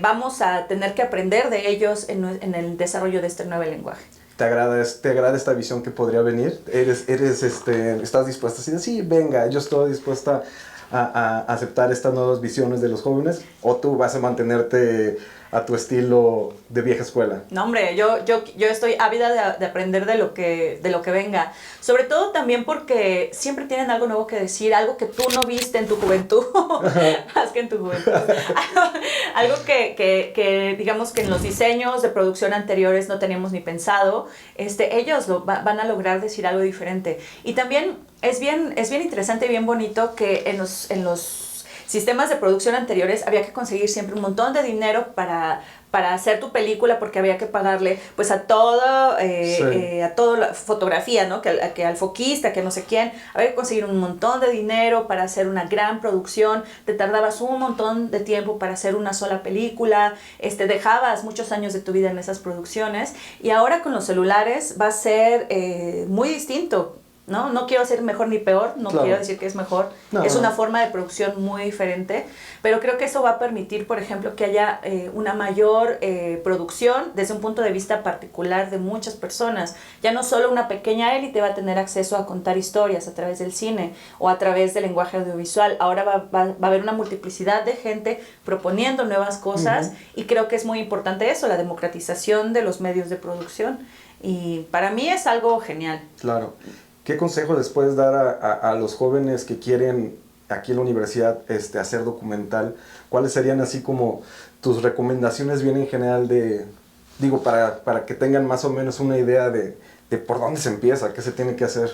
vamos a tener que aprender de ellos en el desarrollo de este nuevo lenguaje. ¿Te agrada esta visión que podría venir? ¿Estás dispuesta a decir, sí, venga, yo estoy dispuesta a aceptar estas nuevas visiones de los jóvenes? ¿O tú vas a mantenerte a tu estilo de vieja escuela? No, hombre, yo estoy ávida de aprender de lo que venga. Sobre todo también porque siempre tienen algo nuevo que decir, algo que tú no viste en tu juventud, más que en tu juventud. Algo que digamos que en los diseños de producción anteriores no teníamos ni pensado. Ellos van a lograr decir algo diferente. Y también es bien interesante y bien bonito que en los sistemas de producción anteriores había que conseguir siempre un montón de dinero para hacer tu película porque había que pagarle pues a toda la fotografía, ¿no? Que al foquista, que no sé quién, había que conseguir un montón de dinero para hacer una gran producción, te tardabas un montón de tiempo para hacer una sola película, dejabas muchos años de tu vida en esas producciones y ahora con los celulares va a ser muy distinto. No quiero ser mejor ni peor, quiero decir que es mejor, es una forma de producción muy diferente, pero creo que eso va a permitir, por ejemplo, que haya una mayor producción desde un punto de vista particular de muchas personas. Ya no solo una pequeña élite va a tener acceso a contar historias a través del cine o a través del lenguaje audiovisual, ahora va a haber una multiplicidad de gente proponiendo nuevas cosas y creo que es muy importante eso, la democratización de los medios de producción y para mí es algo genial. Claro. ¿Qué consejo les puedes dar a los jóvenes que quieren aquí en la universidad hacer documental? ¿Cuáles serían así como tus recomendaciones bien en general para que tengan más o menos una idea de por dónde se empieza, qué se tiene que hacer?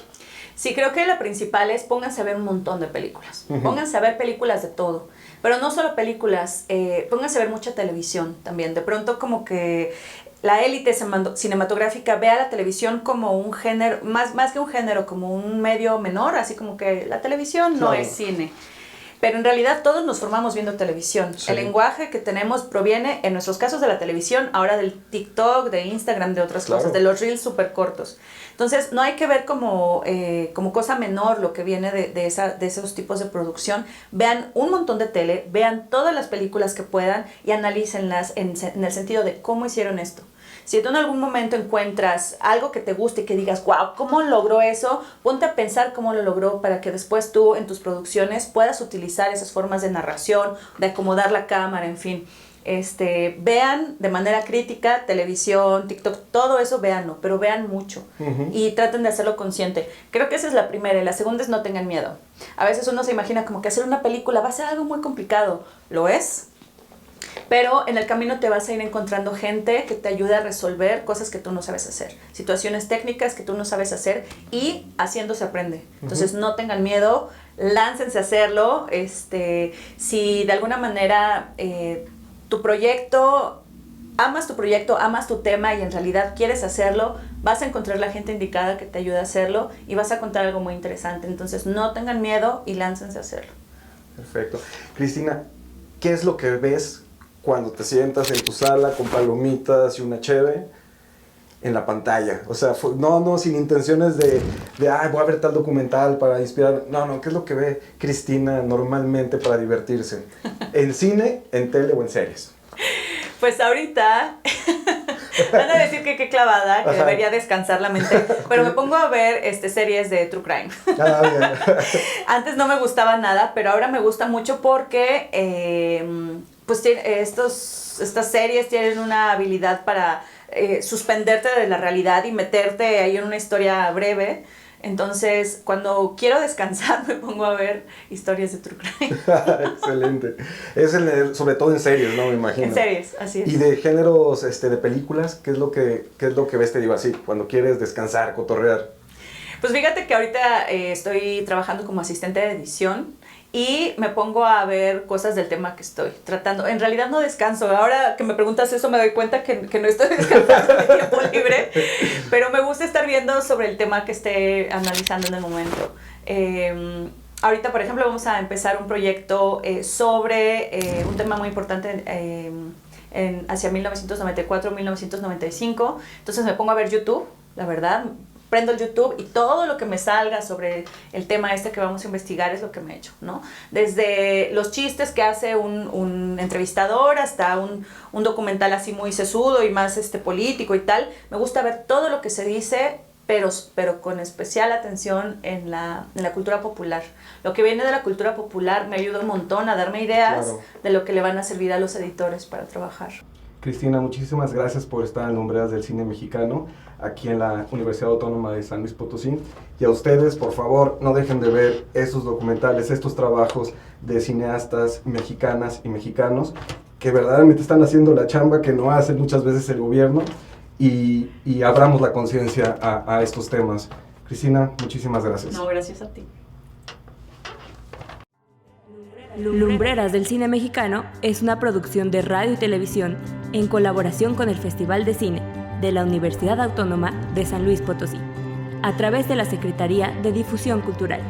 Sí, creo que la principal es pónganse a ver un montón de películas. Pónganse a ver películas de todo. Pero no solo películas, pónganse a ver mucha televisión también. De pronto como que la élite cinematográfica ve a la televisión como un género, más que un género, como un medio menor, así como que la televisión no es cine. Pero en realidad todos nos formamos viendo televisión. Sí. El lenguaje que tenemos proviene, en nuestros casos, de la televisión, ahora del TikTok, de Instagram, de otras cosas, de los reels súper cortos. Entonces, no hay que ver como cosa menor lo que viene de esos tipos de producción. Vean un montón de tele, vean todas las películas que puedan y analícenlas en el sentido de cómo hicieron esto. Si tú en algún momento encuentras algo que te guste y que digas, wow, ¿cómo logró eso? Ponte a pensar cómo lo logró para que después tú en tus producciones puedas utilizar esas formas de narración, de acomodar la cámara, en fin. vean de manera crítica televisión, TikTok, todo eso véanlo, pero vean mucho y traten de hacerlo consciente. Creo que esa es la primera, y la segunda es no tengan miedo. A veces uno se imagina como que hacer una película va a ser algo muy complicado, lo es, pero en el camino te vas a ir encontrando gente que te ayude a resolver cosas que tú no sabes hacer, situaciones técnicas que tú no sabes hacer, y haciendo se aprende. Entonces no tengan miedo, láncense a hacerlo. Si de alguna manera tu proyecto, amas tu tema y en realidad quieres hacerlo, vas a encontrar la gente indicada que te ayude a hacerlo y vas a contar algo muy interesante. Entonces no tengan miedo y láncense a hacerlo. Perfecto. Cristina, ¿qué es lo que ves cuando te sientas en tu sala con palomitas y una cheve en la pantalla? O sea, no sin intenciones de voy a ver tal documental para inspirar. No, ¿qué es lo que ve Cristina normalmente para divertirse? ¿En cine, en tele o en series? Pues ahorita van a decir que qué clavada, que debería descansar la mente, pero me pongo a ver series de True Crime. Bien. Antes no me gustaba nada, pero ahora me gusta mucho porque pues estas series tienen una habilidad para suspenderte de la realidad y meterte ahí en una historia breve. Entonces, cuando quiero descansar, me pongo a ver historias de True Crime. Excelente. Sobre todo en series, ¿no? Me imagino. En series, así es. Y de géneros de películas, ¿qué es lo que ves, te digo así, cuando quieres descansar, cotorrear? Pues fíjate que ahorita estoy trabajando como asistente de edición y me pongo a ver cosas del tema que estoy tratando. En realidad no descanso. Ahora que me preguntas eso me doy cuenta que no estoy descansando de tiempo libre, pero me gusta estar viendo sobre el tema que esté analizando en el momento. Ahorita, por ejemplo, vamos a empezar un proyecto sobre un tema muy importante hacia 1994-1995. Entonces me pongo a ver YouTube, la verdad. Prendo el YouTube y todo lo que me salga sobre el tema que vamos a investigar es lo que me he hecho, ¿no? Desde los chistes que hace un entrevistador hasta un documental así muy sesudo y más político y tal. Me gusta ver todo lo que se dice, pero con especial atención en la cultura popular. Lo que viene de la cultura popular me ayuda un montón a darme ideas de lo que le van a servir a los editores para trabajar. Cristina, muchísimas gracias por estar en Lumbreras del Cine Mexicano, aquí en la Universidad Autónoma de San Luis Potosí. Y a ustedes, por favor, no dejen de ver estos documentales, estos trabajos de cineastas mexicanas y mexicanos que verdaderamente están haciendo la chamba que no hace muchas veces el gobierno, y abramos la conciencia a estos temas. Cristina, muchísimas gracias. No, gracias a ti. Lumbreras del Cine Mexicano es una producción de radio y televisión en colaboración con el Festival de Cine de la Universidad Autónoma de San Luis Potosí, a través de la Secretaría de Difusión Cultural.